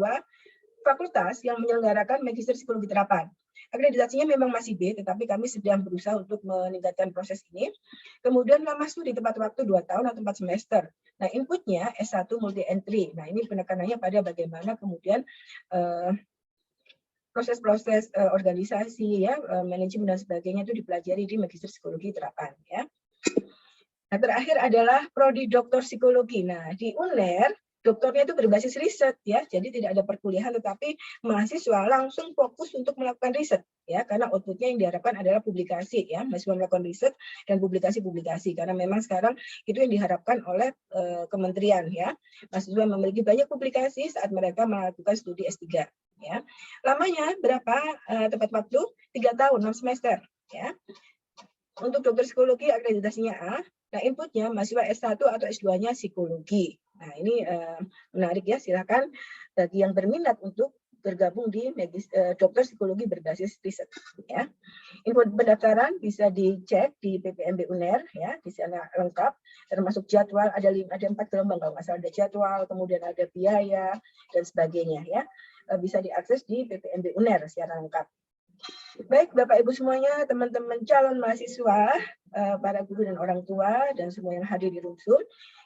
fakultas yang menyelenggarakan magister psikologi terapan. Akreditasinya memang masih B, tetapi kami sedang berusaha untuk meningkatkan proses ini. Kemudian lama studi tepat waktu 2 tahun atau 4 semester. Nah, inputnya S1 multi entry. Nah, ini penekanannya pada bagaimana kemudian proses-proses organisasi ya, manajemen dan sebagainya itu dipelajari di magister psikologi terapan ya. Nah, terakhir adalah prodi doktor psikologi. Nah, di UNER doktornya itu berbasis riset ya, jadi tidak ada perkuliahan, tetapi mahasiswa langsung fokus untuk melakukan riset ya, karena outputnya yang diharapkan adalah publikasi ya, mahasiswa melakukan riset dan publikasi karena memang sekarang itu yang diharapkan oleh kementerian ya, mahasiswa memiliki banyak publikasi saat mereka melakukan studi S3 ya. Lamanya berapa? Tepat waktu 3 tahun 6 semester ya. Untuk dokter psikologi akreditasinya A. Nah, inputnya mahasiswa S1 atau S2-nya psikologi. Nah, ini menarik ya, silakan bagi yang berminat untuk bergabung di dokter psikologi berbasis riset ya. Info pendaftaran bisa dicek di PPMB UNER ya, di sana lengkap termasuk jadwal, ada 4 gelombang kalau nggak salah, ada jadwal, kemudian ada biaya dan sebagainya ya. Bisa diakses di PPMB UNER secara lengkap. Baik, Bapak Ibu semuanya, teman-teman calon mahasiswa, para guru dan orang tua, dan semua yang hadir di Rumsun.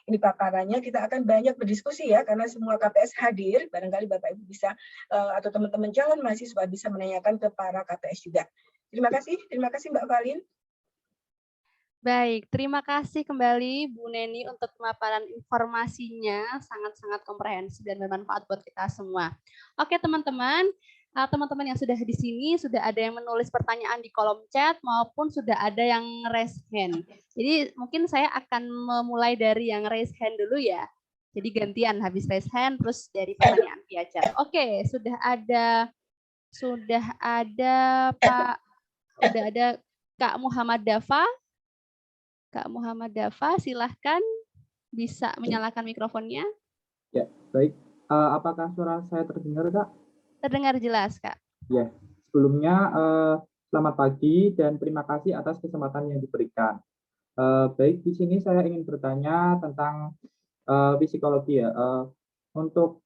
Ini paparannya, kita akan banyak berdiskusi ya, karena semua KPS hadir, barangkali Bapak Ibu bisa, atau teman-teman calon mahasiswa bisa menanyakan ke para KPS juga. Terima kasih Mbak Valin. Baik, terima kasih kembali Bu Neni untuk pemaparan informasinya, sangat-sangat komprehensif dan bermanfaat buat kita semua. Oke teman-teman, teman-teman yang sudah di sini, sudah ada yang menulis pertanyaan di kolom chat maupun sudah ada yang raise hand. Jadi mungkin saya akan memulai dari yang raise hand dulu ya. Jadi gantian habis raise hand terus dari pertanyaan via chat. Oke, sudah ada Kak Muhammad Dafa. Kak Muhammad Dafa, silahkan bisa menyalakan mikrofonnya. Ya, baik. Apakah suara saya terdengar, Kak? Terdengar jelas, Kak. Ya, sebelumnya selamat pagi dan terima kasih atas kesempatan yang diberikan. Baik, di sini saya ingin bertanya tentang psikologi ya. Untuk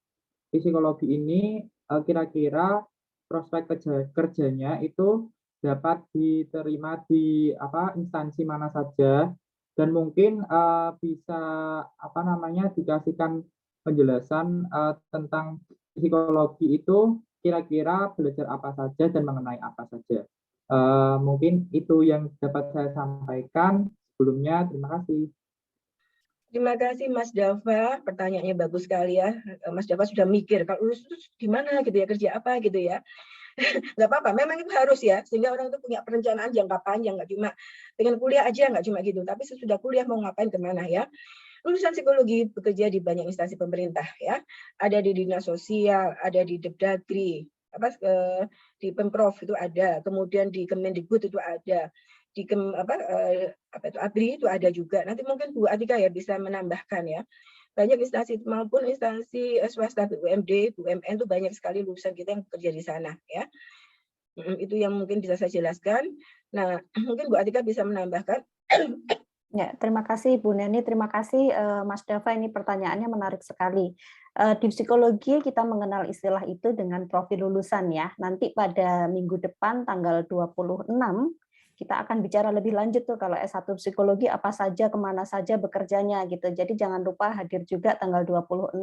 psikologi ini kira-kira prospek kerjanya itu dapat diterima di instansi mana saja dan mungkin bisa dikasihkan penjelasan tentang psikologi itu kira-kira belajar apa saja dan mengenai apa saja. Mungkin itu yang dapat saya sampaikan sebelumnya. Terima kasih. Terima kasih Mas Dava, pertanyaannya bagus sekali ya. Mas Dava sudah mikir kalau lulus itu gimana gitu ya, kerja apa gitu ya. Nggak apa-apa, memang itu harus ya, sehingga orang itu punya perencanaan jangka panjang, nggak cuma pengen kuliah aja, nggak cuma gitu, tapi sesudah kuliah mau ngapain kemana ya. Lulusan psikologi bekerja di banyak instansi pemerintah ya, ada di dinas sosial, ada di Depdagri, di Pemprov itu ada, kemudian di Kemendikbud itu ada, di Abri itu ada juga. Nanti mungkin Bu Atika ya bisa menambahkan ya. Banyak instansi maupun instansi swasta BUMD, BUMN itu banyak sekali lulusan kita yang bekerja di sana ya. Itu yang mungkin bisa saya jelaskan. Nah, mungkin Bu Atika bisa menambahkan. Ya, terima kasih Bu Neni, terima kasih Mas Dava, ini pertanyaannya menarik sekali. Di psikologi kita mengenal istilah itu dengan profil lulusan ya. Nanti pada minggu depan tanggal 26 kita akan bicara lebih lanjut tuh kalau S1 psikologi apa saja, kemana saja bekerjanya gitu. Jadi jangan lupa hadir juga tanggal 26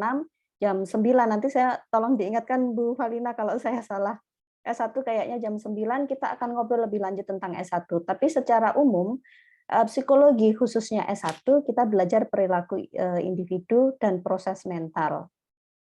jam 9. Nanti saya tolong diingatkan Bu Valina kalau saya salah. S1 kayaknya jam 9 kita akan ngobrol lebih lanjut tentang S1. Tapi secara umum psikologi khususnya S1 kita belajar perilaku individu dan proses mental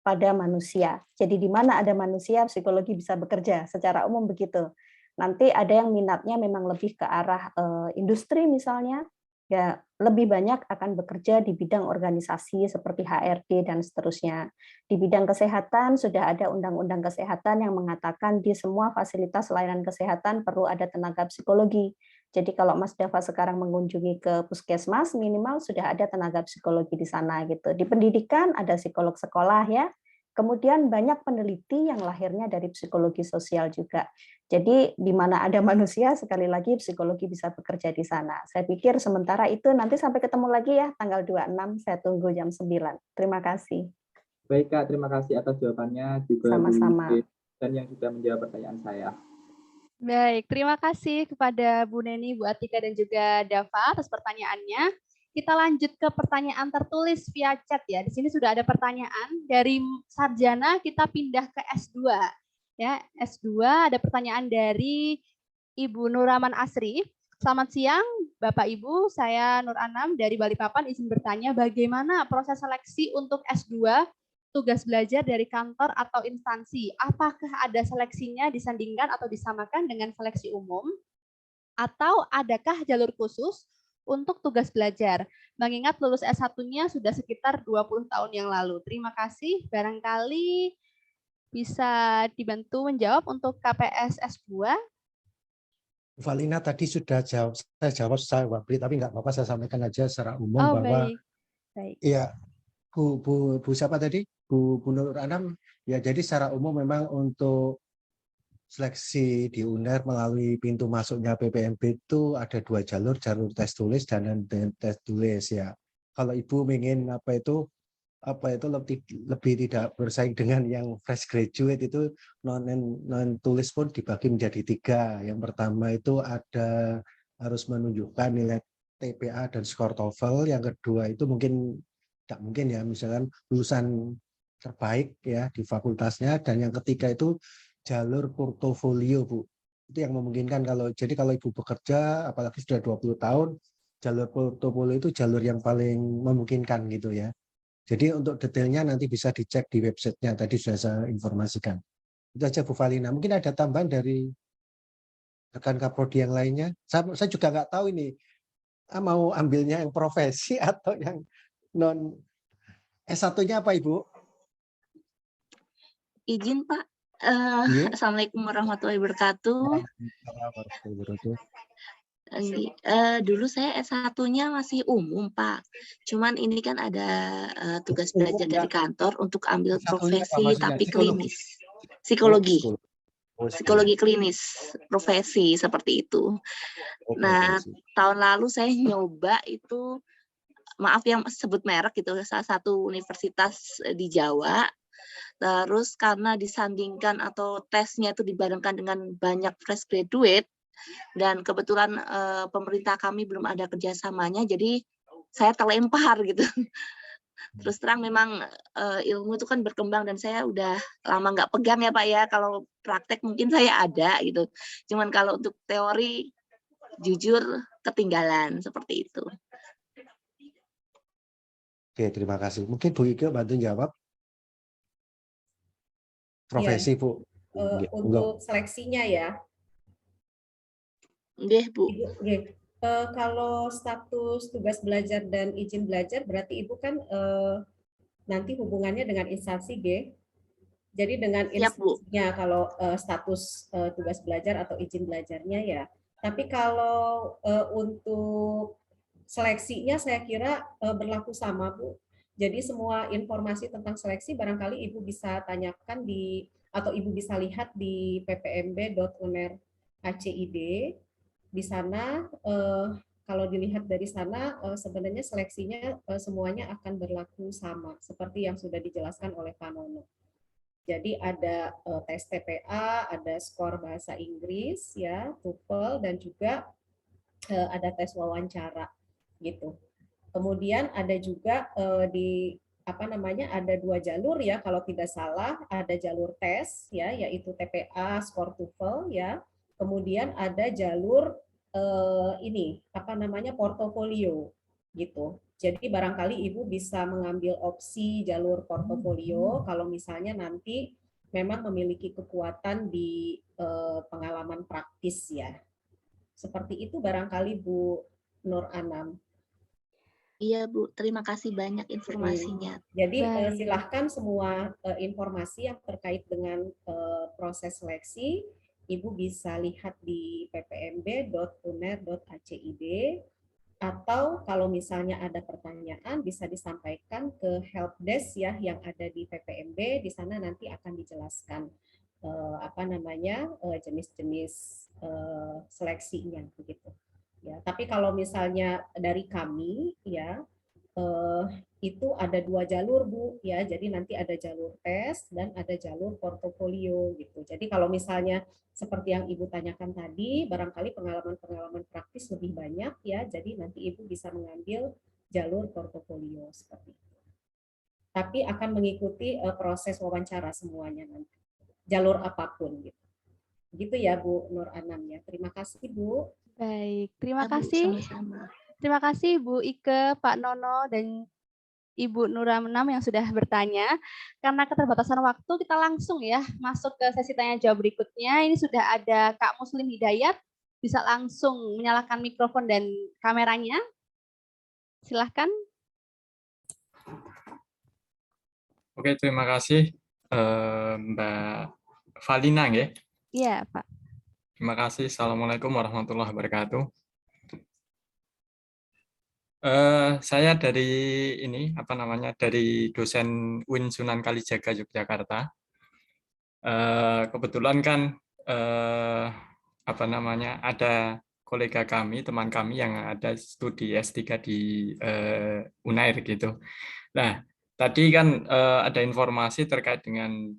pada manusia. Jadi di mana ada manusia, psikologi bisa bekerja secara umum begitu. Nanti ada yang minatnya memang lebih ke arah industri misalnya, ya lebih banyak akan bekerja di bidang organisasi seperti HRD dan seterusnya. Di bidang kesehatan sudah ada undang-undang kesehatan yang mengatakan di semua fasilitas layanan kesehatan perlu ada tenaga psikologi. Jadi kalau Mas Dava sekarang mengunjungi ke puskesmas, minimal sudah ada tenaga psikologi di sana gitu. Di pendidikan ada psikolog sekolah ya. Kemudian banyak peneliti yang lahirnya dari psikologi sosial juga. Jadi di mana ada manusia, sekali lagi psikologi bisa bekerja di sana. Saya pikir sementara itu nanti sampai ketemu lagi ya tanggal 26, saya tunggu jam 9. Terima kasih. Baik Kak, terima kasih atas jawabannya juga Sama-sama. dan yang sudah menjawab pertanyaan saya. Baik, terima kasih kepada Bu Neni, Bu Atika, dan juga Dava atas pertanyaannya. Kita lanjut ke pertanyaan tertulis via chat ya. Di sini sudah ada pertanyaan dari sarjana, kita pindah ke S2. Ya, S2 ada pertanyaan dari Ibu Nuraman Asri. Selamat siang, Bapak Ibu. Saya Nur Anam dari Balikpapan izin bertanya bagaimana proses seleksi untuk S2 tugas belajar dari kantor atau instansi. Apakah ada seleksinya disandingkan atau disamakan dengan seleksi umum? Atau adakah jalur khusus untuk tugas belajar? Mengingat lulus S1-nya sudah sekitar 20 tahun yang lalu. Terima kasih. Barangkali bisa dibantu menjawab untuk KPS S2. Valina tadi sudah jawab, saya jawab secara wabri, tapi nggak apa-apa, saya sampaikan aja secara umum bahwa baik. Ya, Bu siapa tadi? Bu Nur Anam. Ya, jadi secara umum memang untuk seleksi di UNER melalui pintu masuknya PPMB itu ada 2 jalur tes tulis dan tes tulis ya. Kalau Ibu ingin lebih tidak bersaing dengan yang fresh graduate, itu non tulis pun dibagi menjadi 3. Yang pertama itu harus menunjukkan nilai TPA dan skor TOEFL. Yang kedua itu tidak mungkin ya, misalkan lulusan terbaik ya di fakultasnya. Dan yang ketiga itu jalur portofolio, Bu. Itu yang memungkinkan kalau Ibu bekerja apalagi sudah 20 tahun, jalur portofolio itu jalur yang paling memungkinkan gitu ya. Jadi untuk detailnya nanti bisa dicek di websitenya, tadi sudah saya informasikan. Itu aja Bu Valina. Mungkin ada tambahan dari rekan Kaprodi yang lainnya. Saya juga nggak tahu ini mau ambilnya yang profesi atau yang non S1-nya apa Ibu? Izin Pak. Assalamualaikum warahmatullahi wabarakatuh. Dulu saya S1-nya masih umum Pak. Cuman ini kan ada tugas belajar dari kantor untuk ambil profesi tapi klinis. Psikologi. Psikologi klinis, profesi seperti itu. Nah, tahun lalu saya nyoba itu, maaf yang sebut merek gitu, salah satu universitas di Jawa. Terus karena disandingkan atau tesnya itu dibarengkan dengan banyak fresh graduate, dan kebetulan pemerintah kami belum ada kerjasamanya, jadi saya terlempar gitu. Terus terang memang ilmu itu kan berkembang dan saya udah lama nggak pegang ya Pak ya. Kalau praktek mungkin saya ada gitu. Cuman kalau untuk teori jujur ketinggalan seperti itu. Oke, terima kasih. Mungkin Bu Ike bantu jawab. Profesi, Bu. Untuk seleksinya ya. Nggih, Bu. Kalau status tugas belajar dan izin belajar berarti Ibu kan nanti hubungannya dengan instansi G. Jadi dengan instansinya kalau status tugas belajar atau izin belajarnya ya. Tapi kalau untuk seleksinya saya kira berlaku sama Bu. Jadi semua informasi tentang seleksi barangkali Ibu bisa tanyakan di atau Ibu bisa lihat di ppmb.uner.acid. Di sana kalau dilihat dari sana sebenarnya seleksinya semuanya akan berlaku sama seperti yang sudah dijelaskan oleh Pak Nono. Jadi ada tes TPA, ada skor bahasa Inggris, ya, TOEFL, dan juga ada tes wawancara, gitu. Kemudian ada juga ada 2 jalur ya, kalau tidak salah, ada jalur tes ya, yaitu TPA, skor TOEFL ya. Kemudian ada jalur portofolio gitu. Jadi barangkali Ibu bisa mengambil opsi jalur portofolio kalau misalnya nanti memang memiliki kekuatan di pengalaman praktis ya. Seperti itu barangkali Bu Nur Anam. Iya Bu, terima kasih banyak informasinya. Jadi silahkan semua informasi yang terkait dengan proses seleksi, Ibu bisa lihat di ppmb.uner.acid, atau kalau misalnya ada pertanyaan bisa disampaikan ke helpdesk ya yang ada di PPMB. Di sana nanti akan dijelaskan jenis-jenis seleksinya begitu. Ya, tapi kalau misalnya dari kami ya itu ada 2 jalur Bu ya. Jadi nanti ada jalur tes dan ada jalur portofolio gitu. Jadi kalau misalnya seperti yang Ibu tanyakan tadi, barangkali pengalaman-pengalaman praktis lebih banyak ya. Jadi nanti Ibu bisa mengambil jalur portofolio seperti itu. Tapi akan mengikuti proses wawancara semuanya nanti. Jalur apapun gitu. Gitu ya Bu Nur Anam ya. Terima kasih Bu. Baik, terima Ya, Bu, kasih. sama-sama. Terima kasih Bu Ike, Pak Nono, dan Ibu Nur Anam yang sudah bertanya. Karena keterbatasan waktu, kita langsung ya masuk ke sesi tanya jawab berikutnya. Ini sudah ada Kak Muslim Hidayat, bisa langsung menyalakan mikrofon dan kameranya. Silahkan. Oke, terima kasih Mbak Valina ya. Iya, Pak. Terima kasih. Assalamualaikum warahmatullahi wabarakatuh. Saya dari dari dosen UIN Sunan Kalijaga Yogyakarta. Kebetulan kan ada kolega kami, teman kami yang ada studi S3 di Unair gitu. Nah, tadi kan ada informasi terkait dengan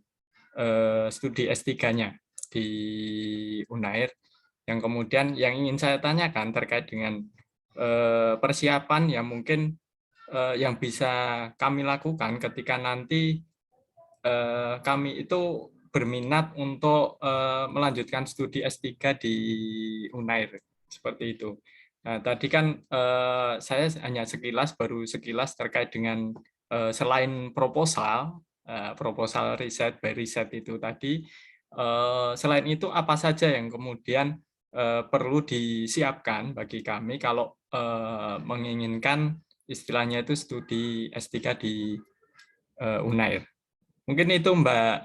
studi S3-nya di Unair, yang kemudian yang ingin saya tanyakan terkait dengan persiapan yang mungkin yang bisa kami lakukan ketika nanti kami itu berminat untuk melanjutkan studi S3 di Unair, seperti itu. Nah, tadi kan saya hanya baru sekilas terkait dengan selain proposal riset by riset itu tadi, selain itu apa saja yang kemudian perlu disiapkan bagi kami kalau menginginkan istilahnya itu studi S3 di Unair. Mungkin itu Mbak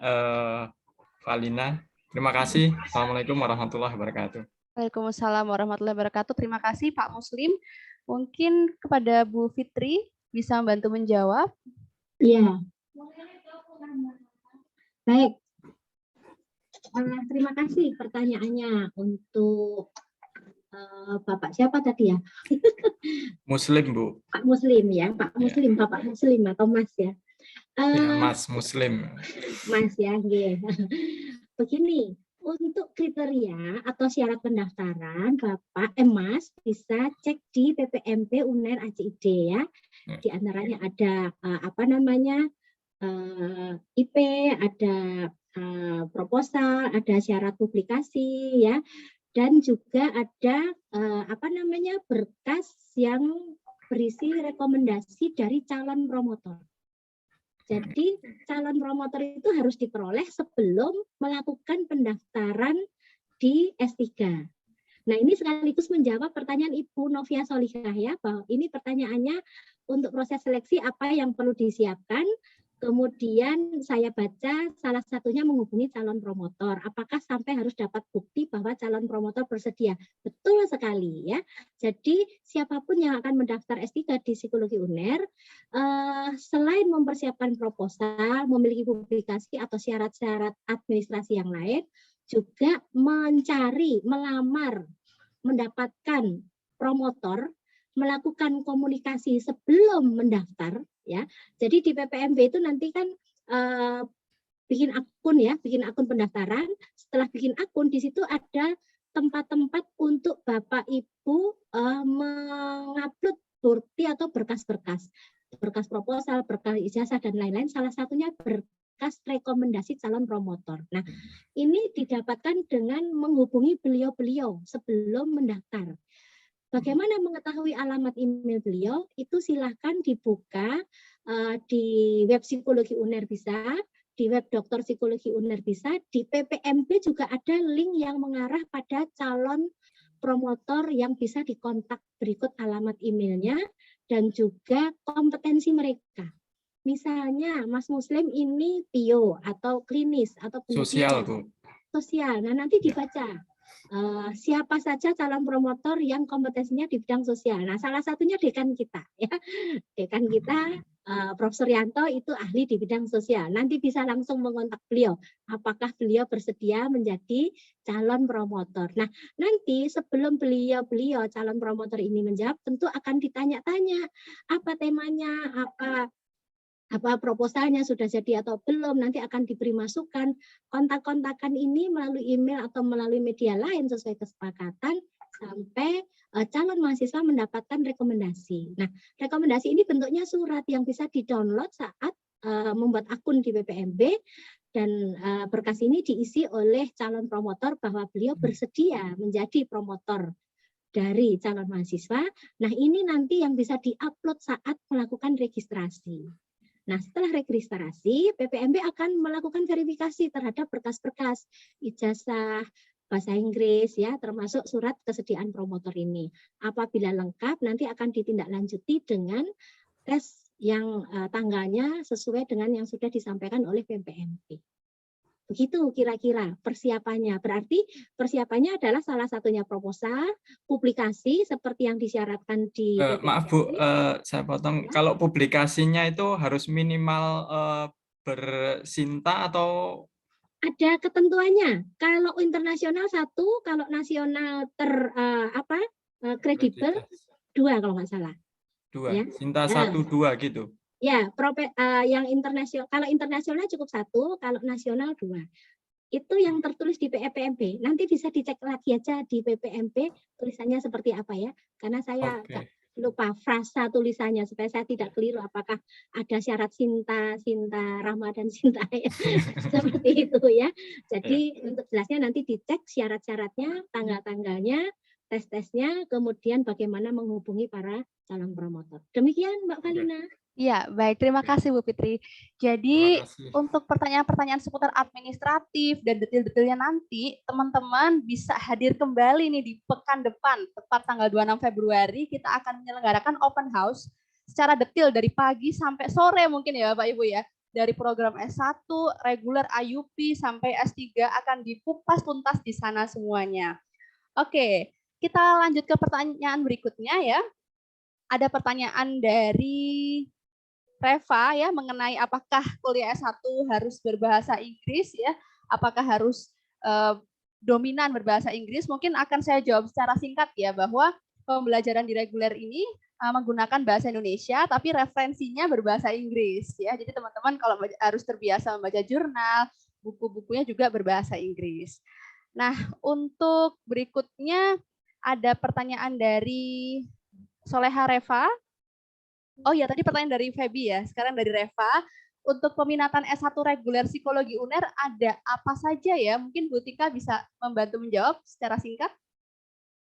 Valina. Terima kasih. Assalamualaikum warahmatullahi wabarakatuh. Waalaikumsalam warahmatullahi wabarakatuh. Terima kasih Pak Muslim. Mungkin kepada Bu Fitri bisa membantu menjawab. Iya. Baik. Terima kasih pertanyaannya untuk Bapak siapa tadi ya? Muslim, Bu. Pak Muslim ya, Pak Muslim, ya. Bapak Muslim atau Mas ya? Ya, Mas Muslim. Mas ya, yeah. Begini, untuk kriteria atau syarat pendaftaran, Mas bisa cek di PPMB Unair ACID ya. Di antaranya ada IP, ada proposal, ada syarat publikasi ya, dan juga ada berkas yang berisi rekomendasi dari calon promotor. Jadi calon promotor itu harus diperoleh sebelum melakukan pendaftaran di S3. Nah, ini sekaligus menjawab pertanyaan Ibu Novia Solihah ya, bahwa ini pertanyaannya untuk proses seleksi apa yang perlu disiapkan. Kemudian saya baca salah satunya menghubungi calon promotor. Apakah sampai harus dapat bukti bahwa calon promotor bersedia? Betul sekali ya. Jadi siapapun yang akan mendaftar S3 di Psikologi UNER, selain mempersiapkan proposal, memiliki publikasi atau syarat-syarat administrasi yang lain, juga mencari, melamar, mendapatkan promotor, melakukan komunikasi sebelum mendaftar ya. Jadi di PPMB itu nanti kan bikin akun ya, bikin akun pendaftaran. Setelah bikin akun di situ ada tempat-tempat untuk Bapak Ibu mengupload bukti atau berkas-berkas, berkas proposal, berkas ijazah dan lain-lain. Salah satunya berkas rekomendasi calon promotor. Nah, ini didapatkan dengan menghubungi beliau-beliau sebelum mendaftar. Bagaimana mengetahui alamat email beliau? Itu silahkan dibuka di web Psikologi UNER bisa, di web Dokter Psikologi UNER bisa, di PPMB juga ada link yang mengarah pada calon promotor yang bisa dikontak berikut alamat emailnya dan juga kompetensi mereka. Misalnya Mas Muslim ini PIO atau klinis atau Sosial, Bu. Sosial. Nah, nanti dibaca. Siapa saja calon promotor yang kompetensinya di bidang sosial. Nah, salah satunya dekan kita, ya, dekan kita, Profesor Yanto itu ahli di bidang sosial. Nanti bisa langsung mengontak beliau, apakah beliau bersedia menjadi calon promotor. Nah, nanti sebelum beliau calon promotor ini menjawab, tentu akan ditanya-tanya apa temanya, apa proposalnya sudah jadi atau belum, nanti akan diberi masukan. Kontak-kontakan ini melalui email atau melalui media lain sesuai kesepakatan sampai calon mahasiswa mendapatkan rekomendasi. Nah, rekomendasi ini bentuknya surat yang bisa di-download saat membuat akun di PPMB, dan berkas ini diisi oleh calon promotor bahwa beliau bersedia menjadi promotor dari calon mahasiswa. Nah, ini nanti yang bisa di-upload saat melakukan registrasi. Nah, setelah registrasi, PPMB akan melakukan verifikasi terhadap berkas-berkas ijazah, bahasa Inggris, ya, termasuk surat kesediaan promotor ini. Apabila lengkap, nanti akan ditindaklanjuti dengan tes yang tanggalnya sesuai dengan yang sudah disampaikan oleh PPMB. Begitu kira-kira persiapannya. Berarti persiapannya adalah salah satunya proposal, publikasi seperti yang disyaratkan di PPMB. Maaf Bu, saya potong. Ya. Kalau publikasinya itu harus minimal bersinta atau? Ada ketentuannya. Kalau internasional 1, kalau nasional kredibel 2 kalau nggak salah. 2. Ya. Sinta 1, 2 gitu. Ya, yang internasional, kalau internasional cukup 1, kalau nasional 2. Itu yang tertulis di PPMB. Nanti bisa dicek lagi aja di PPMB tulisannya seperti apa ya. Karena saya lupa frasa tulisannya supaya saya tidak keliru apakah ada syarat Sinta, Rahma dan Sinta ya. Seperti itu ya. Jadi untuk jelasnya nanti dicek syarat-syaratnya, tanggal-tanggalnya, tes-tesnya, kemudian bagaimana menghubungi para calon promotor. Demikian Mbak Valina. Ya, baik. Terima kasih Bu Fitri. Jadi untuk pertanyaan-pertanyaan seputar administratif dan detail-detailnya nanti, teman-teman bisa hadir kembali nih di pekan depan, tepat tanggal 26 Februari, kita akan menyelenggarakan open house secara detail dari pagi sampai sore mungkin ya Bapak Ibu ya. Dari program S1, reguler IUP sampai S3 akan dikupas tuntas di sana semuanya. Oke, kita lanjut ke pertanyaan berikutnya ya. Ada pertanyaan dari Reva ya mengenai apakah kuliah S1 harus berbahasa Inggris ya, apakah harus dominan berbahasa Inggris. Mungkin akan saya jawab secara singkat ya, bahwa pembelajaran di reguler ini menggunakan bahasa Indonesia tapi referensinya berbahasa Inggris ya. Jadi teman-teman kalau harus terbiasa membaca jurnal, buku-bukunya juga berbahasa Inggris. Nah, untuk berikutnya ada pertanyaan dari Soleha Reva. Oh ya, tadi pertanyaan dari Feby ya, sekarang dari Reva. Untuk peminatan S1 reguler Psikologi UNER ada apa saja ya? Mungkin Bu Tika bisa membantu menjawab secara singkat.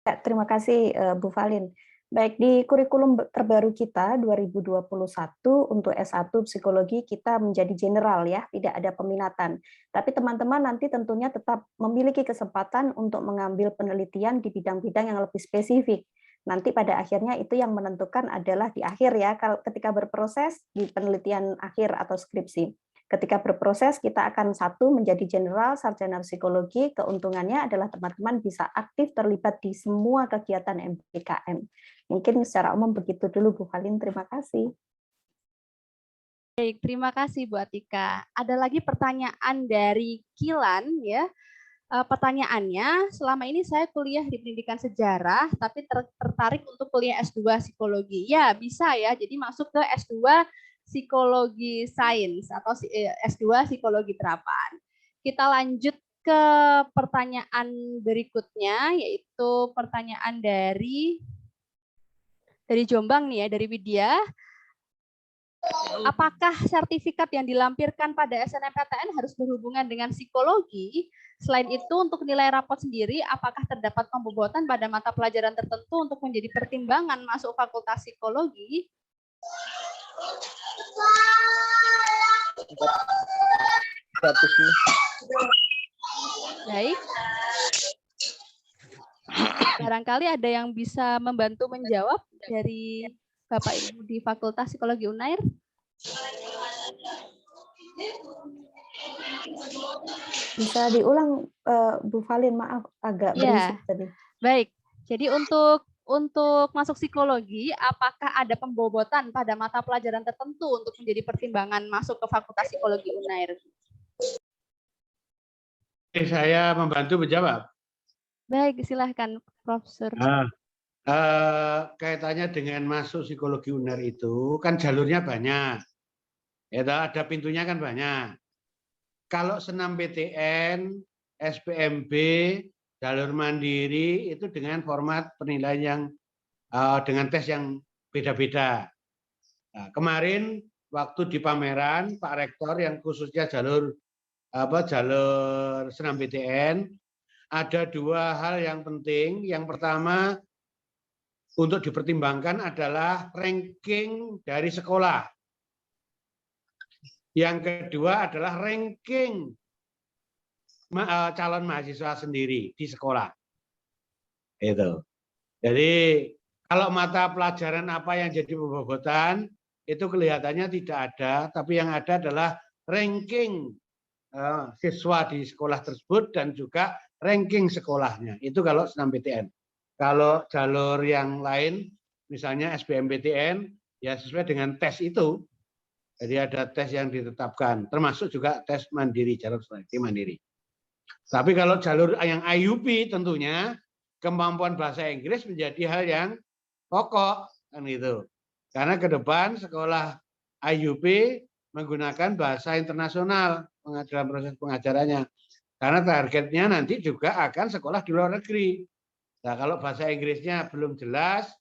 Ya, terima kasih Bu Valin. Baik, di kurikulum terbaru kita 2021 untuk S1 Psikologi kita menjadi general ya, tidak ada peminatan. Tapi teman-teman nanti tentunya tetap memiliki kesempatan untuk mengambil penelitian di bidang-bidang yang lebih spesifik. Nanti pada akhirnya itu yang menentukan adalah di akhir ya, kalau ketika berproses di penelitian akhir atau skripsi. Ketika berproses kita akan satu menjadi general sarjana psikologi, keuntungannya adalah teman-teman bisa aktif terlibat di semua kegiatan MPKM. Mungkin secara umum begitu dulu Bu Valin, terima kasih. Baik, terima kasih Bu Atika. Ada lagi pertanyaan dari Kilan ya. Pertanyaannya, selama ini saya kuliah di pendidikan sejarah, tapi tertarik untuk kuliah S2 psikologi. Ya, bisa ya. Jadi masuk ke S2 psikologi sains atau S2 psikologi terapan. Kita lanjut ke pertanyaan berikutnya, yaitu pertanyaan dari Jombang nih ya, dari Widya. Apakah sertifikat yang dilampirkan pada SNMPTN harus berhubungan dengan psikologi? Selain itu, untuk nilai rapot sendiri, apakah terdapat pembobotan pada mata pelajaran tertentu untuk menjadi pertimbangan masuk fakultas psikologi? Baik. Barangkali ada yang bisa membantu menjawab dari Bapak Ibu di Fakultas Psikologi Unair? Bisa diulang Bu Valin, maaf agak berisik tadi. Baik. Jadi untuk masuk psikologi, apakah ada pembobotan pada mata pelajaran tertentu untuk menjadi pertimbangan masuk ke Fakultas Psikologi Unair? Saya membantu menjawab. Baik, silahkan Profesor. Kaitannya dengan masuk psikologi UNER itu kan jalurnya banyak. Ya, ada pintunya kan banyak. Kalau SNMPTN, SPMB, jalur mandiri itu dengan format penilaian yang dengan tes yang beda-beda. Nah, kemarin waktu di pameran Pak Rektor yang khususnya jalur SNMPTN, ada dua hal yang penting. Yang pertama untuk dipertimbangkan adalah ranking dari sekolah. Yang kedua adalah ranking calon mahasiswa sendiri di sekolah. Itu. Jadi kalau mata pelajaran apa yang jadi pembobotan itu kelihatannya tidak ada, tapi yang ada adalah ranking siswa di sekolah tersebut dan juga ranking sekolahnya. Itu kalau SNMPTN. Kalau jalur yang lain, misalnya SBMPTN, ya sesuai dengan tes itu. Jadi ada tes yang ditetapkan, termasuk juga tes mandiri, jalur seleksi mandiri. Tapi kalau jalur yang IUP tentunya kemampuan bahasa Inggris menjadi hal yang pokok, kan gitu. Karena ke depan sekolah IUP menggunakan bahasa internasional dalam proses pengajarannya. Karena targetnya nanti juga akan sekolah di luar negeri. Nah, kalau bahasa Inggrisnya belum jelas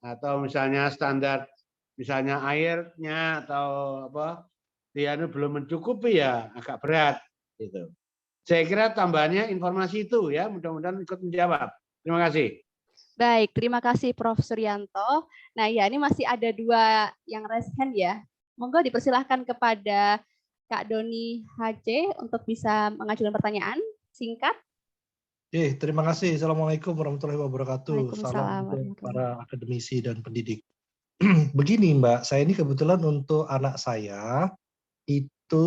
atau misalnya standar misalnya airnya atau apa dia belum mencukupi ya agak berat gitu. Saya kira tambahannya informasi itu ya, mudah-mudahan ikut menjawab. Terima kasih. Baik, terima kasih Prof. Suryanto. Nah ya, ini masih ada dua yang raise hand ya. Monggo dipersilahkan kepada Kak Doni HC untuk bisa mengajukan pertanyaan singkat. Terima kasih. Assalamualaikum warahmatullahi wabarakatuh. Salam untuk para akademisi dan pendidik. Begini Mbak, saya ini kebetulan untuk anak saya itu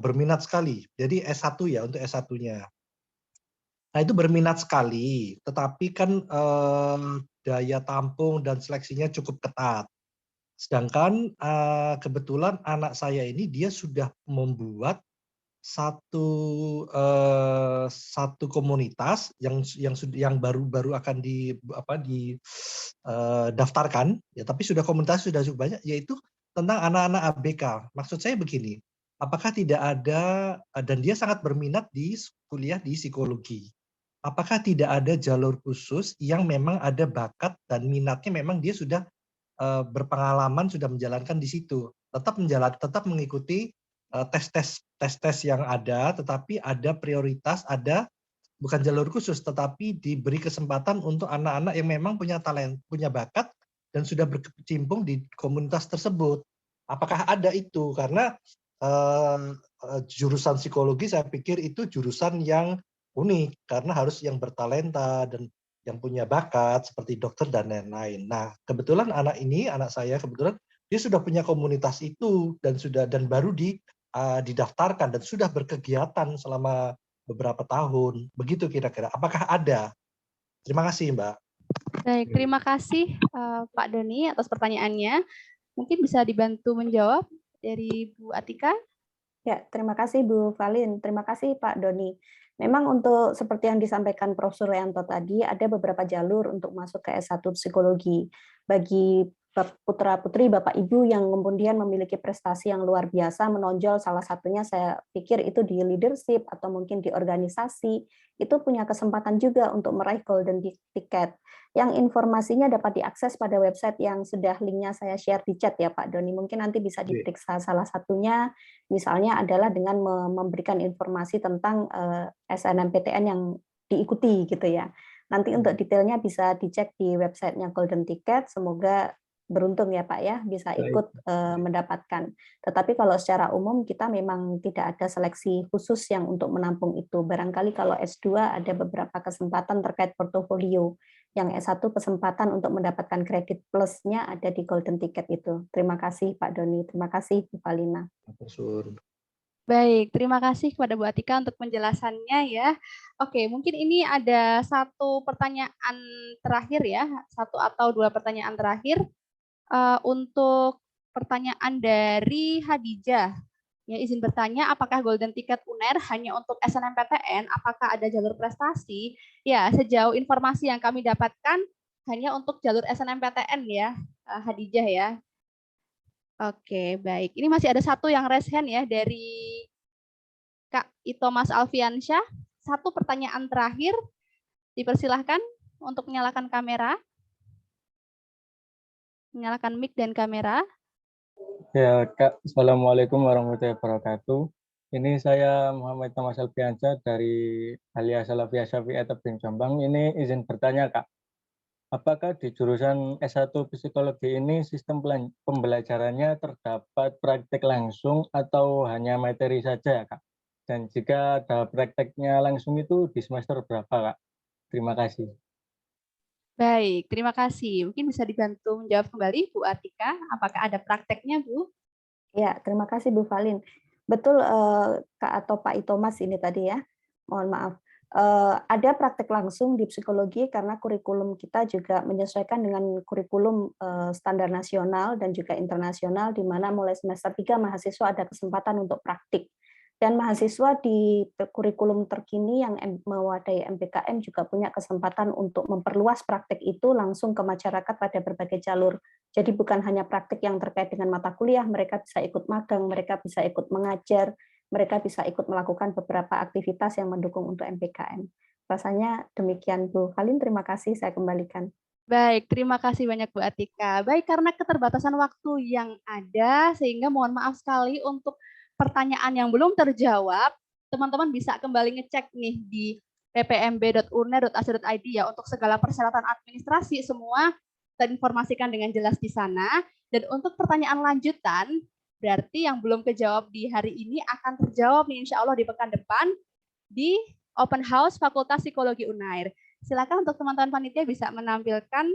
berminat sekali. Jadi S1 ya, untuk S1-nya. Nah itu berminat sekali, tetapi kan daya tampung dan seleksinya cukup ketat. Sedangkan kebetulan anak saya ini dia sudah membuat satu komunitas yang baru akan daftarkan ya, tapi komunitas sudah cukup banyak, yaitu tentang anak-anak ABK. Maksud saya begini, apakah tidak ada, dan dia sangat berminat di kuliah di psikologi, apakah tidak ada jalur khusus yang memang ada bakat dan minatnya memang dia sudah berpengalaman, sudah menjalankan di situ, tetap mengikuti tes yang ada, tetapi ada prioritas, ada bukan jalur khusus, tetapi diberi kesempatan untuk anak-anak yang memang punya talent, punya bakat, dan sudah berkecimpung di komunitas tersebut. Apakah ada itu? Karena jurusan psikologi saya pikir itu jurusan yang unik, karena harus yang bertalenta dan yang punya bakat seperti dokter dan lain-lain. Nah, kebetulan anak saya kebetulan dia sudah punya komunitas itu dan baru didaftarkan dan sudah berkegiatan selama beberapa tahun. Begitu kira-kira. Apakah ada? Terima kasih, Mbak. Baik, terima kasih Pak Doni atas pertanyaannya. Mungkin bisa dibantu menjawab dari Bu Atika. Ya, terima kasih Bu Valin. Terima kasih Pak Doni. Memang untuk seperti yang disampaikan Prof. Suryanto tadi, ada beberapa jalur untuk masuk ke S1 Psikologi. Bagi putra-putri, Bapak Ibu yang kemudian memiliki prestasi yang luar biasa, menonjol, salah satunya saya pikir itu di leadership atau mungkin di organisasi, itu punya kesempatan juga untuk meraih golden ticket. Yang informasinya dapat diakses pada website yang sudah linknya saya share di chat ya Pak Doni. Mungkin nanti bisa diperiksa salah satunya, misalnya adalah dengan memberikan informasi tentang SNMPTN yang diikuti gitu ya. Nanti untuk detailnya bisa dicek di websitenya Golden Ticket. Semoga beruntung ya Pak ya, bisa ikut mendapatkan. Tetapi kalau secara umum kita memang tidak ada seleksi khusus yang untuk menampung itu. Barangkali kalau S2 ada beberapa kesempatan terkait portofolio. Yang S1 kesempatan untuk mendapatkan kredit plusnya ada di Golden Ticket itu. Terima kasih Pak Doni, terima kasih Bu Valina. Baik, terima kasih kepada Bu Atika untuk penjelasannya ya. Oke, mungkin ini ada satu pertanyaan terakhir ya, satu atau dua pertanyaan terakhir. Untuk pertanyaan dari Hadijah, ya izin bertanya, apakah Golden Ticket UNER hanya untuk SNMPTN? Apakah ada jalur prestasi? Ya, sejauh informasi yang kami dapatkan hanya untuk jalur SNMPTN ya, Hadijah ya. Oke, baik. Ini masih ada satu yang raise hand ya dari Kak Ito Mas Alfiansyah. Satu pertanyaan terakhir, dipersilahkan untuk menyalakan kamera. Menyalakan mic dan kamera. Ya, Kak. Assalamualaikum warahmatullahi wabarakatuh. Ini saya Muhammad Thomas Alfiansyah dari Alia Salafiyah Syafi'iyah Tebing Jombang. Ini izin bertanya, Kak. Apakah di jurusan S1 Psikologi ini sistem pembelajarannya terdapat praktek langsung atau hanya materi saja, Kak? Dan jika ada prakteknya langsung itu di semester berapa, Kak? Terima kasih. Baik, terima kasih. Mungkin bisa dibantu menjawab kembali Bu Atika, apakah ada prakteknya Bu? Ya, terima kasih Bu Valin. Betul Kak atau Pak Itomas ini tadi ya, mohon maaf. Ada praktek langsung di psikologi karena kurikulum kita juga menyesuaikan dengan kurikulum standar nasional dan juga internasional, di mana mulai semester 3 mahasiswa ada kesempatan untuk praktik. Dan mahasiswa di kurikulum terkini yang mewadai MBKM juga punya kesempatan untuk memperluas praktek itu langsung ke masyarakat pada berbagai jalur. Jadi bukan hanya praktek yang terkait dengan mata kuliah, mereka bisa ikut magang, mereka bisa ikut mengajar, mereka bisa ikut melakukan beberapa aktivitas yang mendukung untuk MBKM. Rasanya demikian Bu Valin, terima kasih, saya kembalikan. Baik, terima kasih banyak Bu Atika. Baik, karena keterbatasan waktu yang ada, sehingga mohon maaf sekali untuk pertanyaan yang belum terjawab, teman-teman bisa kembali ngecek nih di ppmb.uner.ac.id ya, untuk segala persyaratan administrasi semua terinformasikan dengan jelas di sana. Dan untuk pertanyaan lanjutan, berarti yang belum kejawab di hari ini akan terjawab nih insya Allah di pekan depan di Open House Fakultas Psikologi UNAIR. Silakan untuk teman-teman panitia bisa menampilkan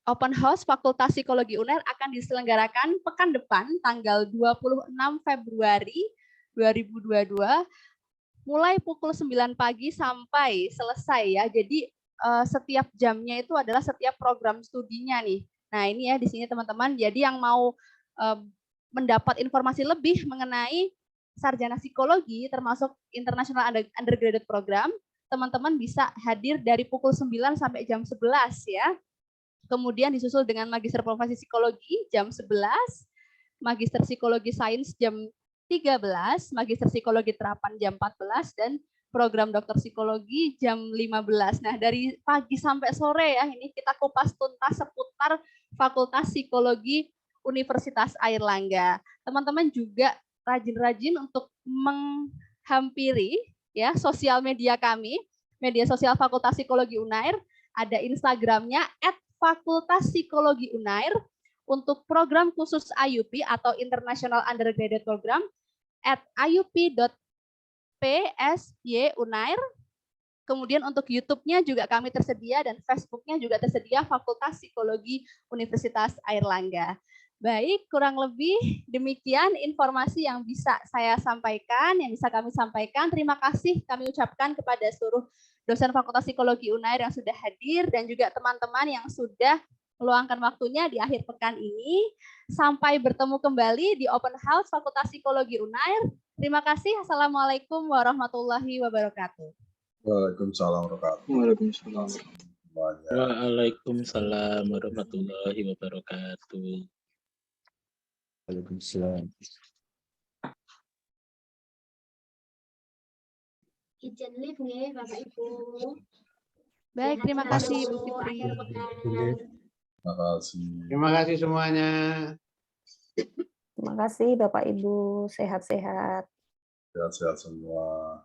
Open House Fakultas Psikologi UNER akan diselenggarakan pekan depan tanggal 26 Februari 2022 mulai pukul 9 pagi sampai selesai ya. Jadi setiap jamnya itu adalah setiap program studinya nih. Nah, ini ya di sini teman-teman. Jadi yang mau mendapat informasi lebih mengenai sarjana psikologi termasuk International Undergraduate Program, teman-teman bisa hadir dari pukul 9 sampai jam 11 ya. Kemudian disusul dengan Magister Profesi Psikologi jam 11, Magister Psikologi Sains jam 13, Magister Psikologi Terapan jam 14, dan program Dokter Psikologi jam 15. Nah, dari pagi sampai sore ya, ini kita kupas tuntas seputar Fakultas Psikologi Universitas Airlangga. Teman-teman juga rajin-rajin untuk menghampiri ya sosial media kami, media sosial Fakultas Psikologi UNAIR, ada Instagramnya @Fakultas Psikologi UNAIR, untuk program khusus IUP atau International Undergraduate Program @iup.ac.id. FPSY Unair. Kemudian untuk YouTube-nya juga kami tersedia dan Facebook-nya juga tersedia Fakultas Psikologi Universitas Airlangga. Baik, kurang lebih demikian informasi yang bisa saya sampaikan, yang bisa kami sampaikan. Terima kasih kami ucapkan kepada seluruh dosen Fakultas Psikologi Unair yang sudah hadir dan juga teman-teman yang sudah meluangkan waktunya di akhir pekan ini. Sampai bertemu kembali di Open House Fakultas Psikologi Unair. Terima kasih. Assalamualaikum warahmatullahi wabarakatuh. Waalaikumsalam warahmatullahi wabarakatuh. Waalaikumsalam warahmatullahi wabarakatuh. Waalaikumsalam. Izin live nggih Bapak Ibu. Baik, terima kasih Bu Fitri. Terima kasih. Terima kasih semuanya. Terima kasih Bapak Ibu, sehat-sehat. Sehat-sehat semua.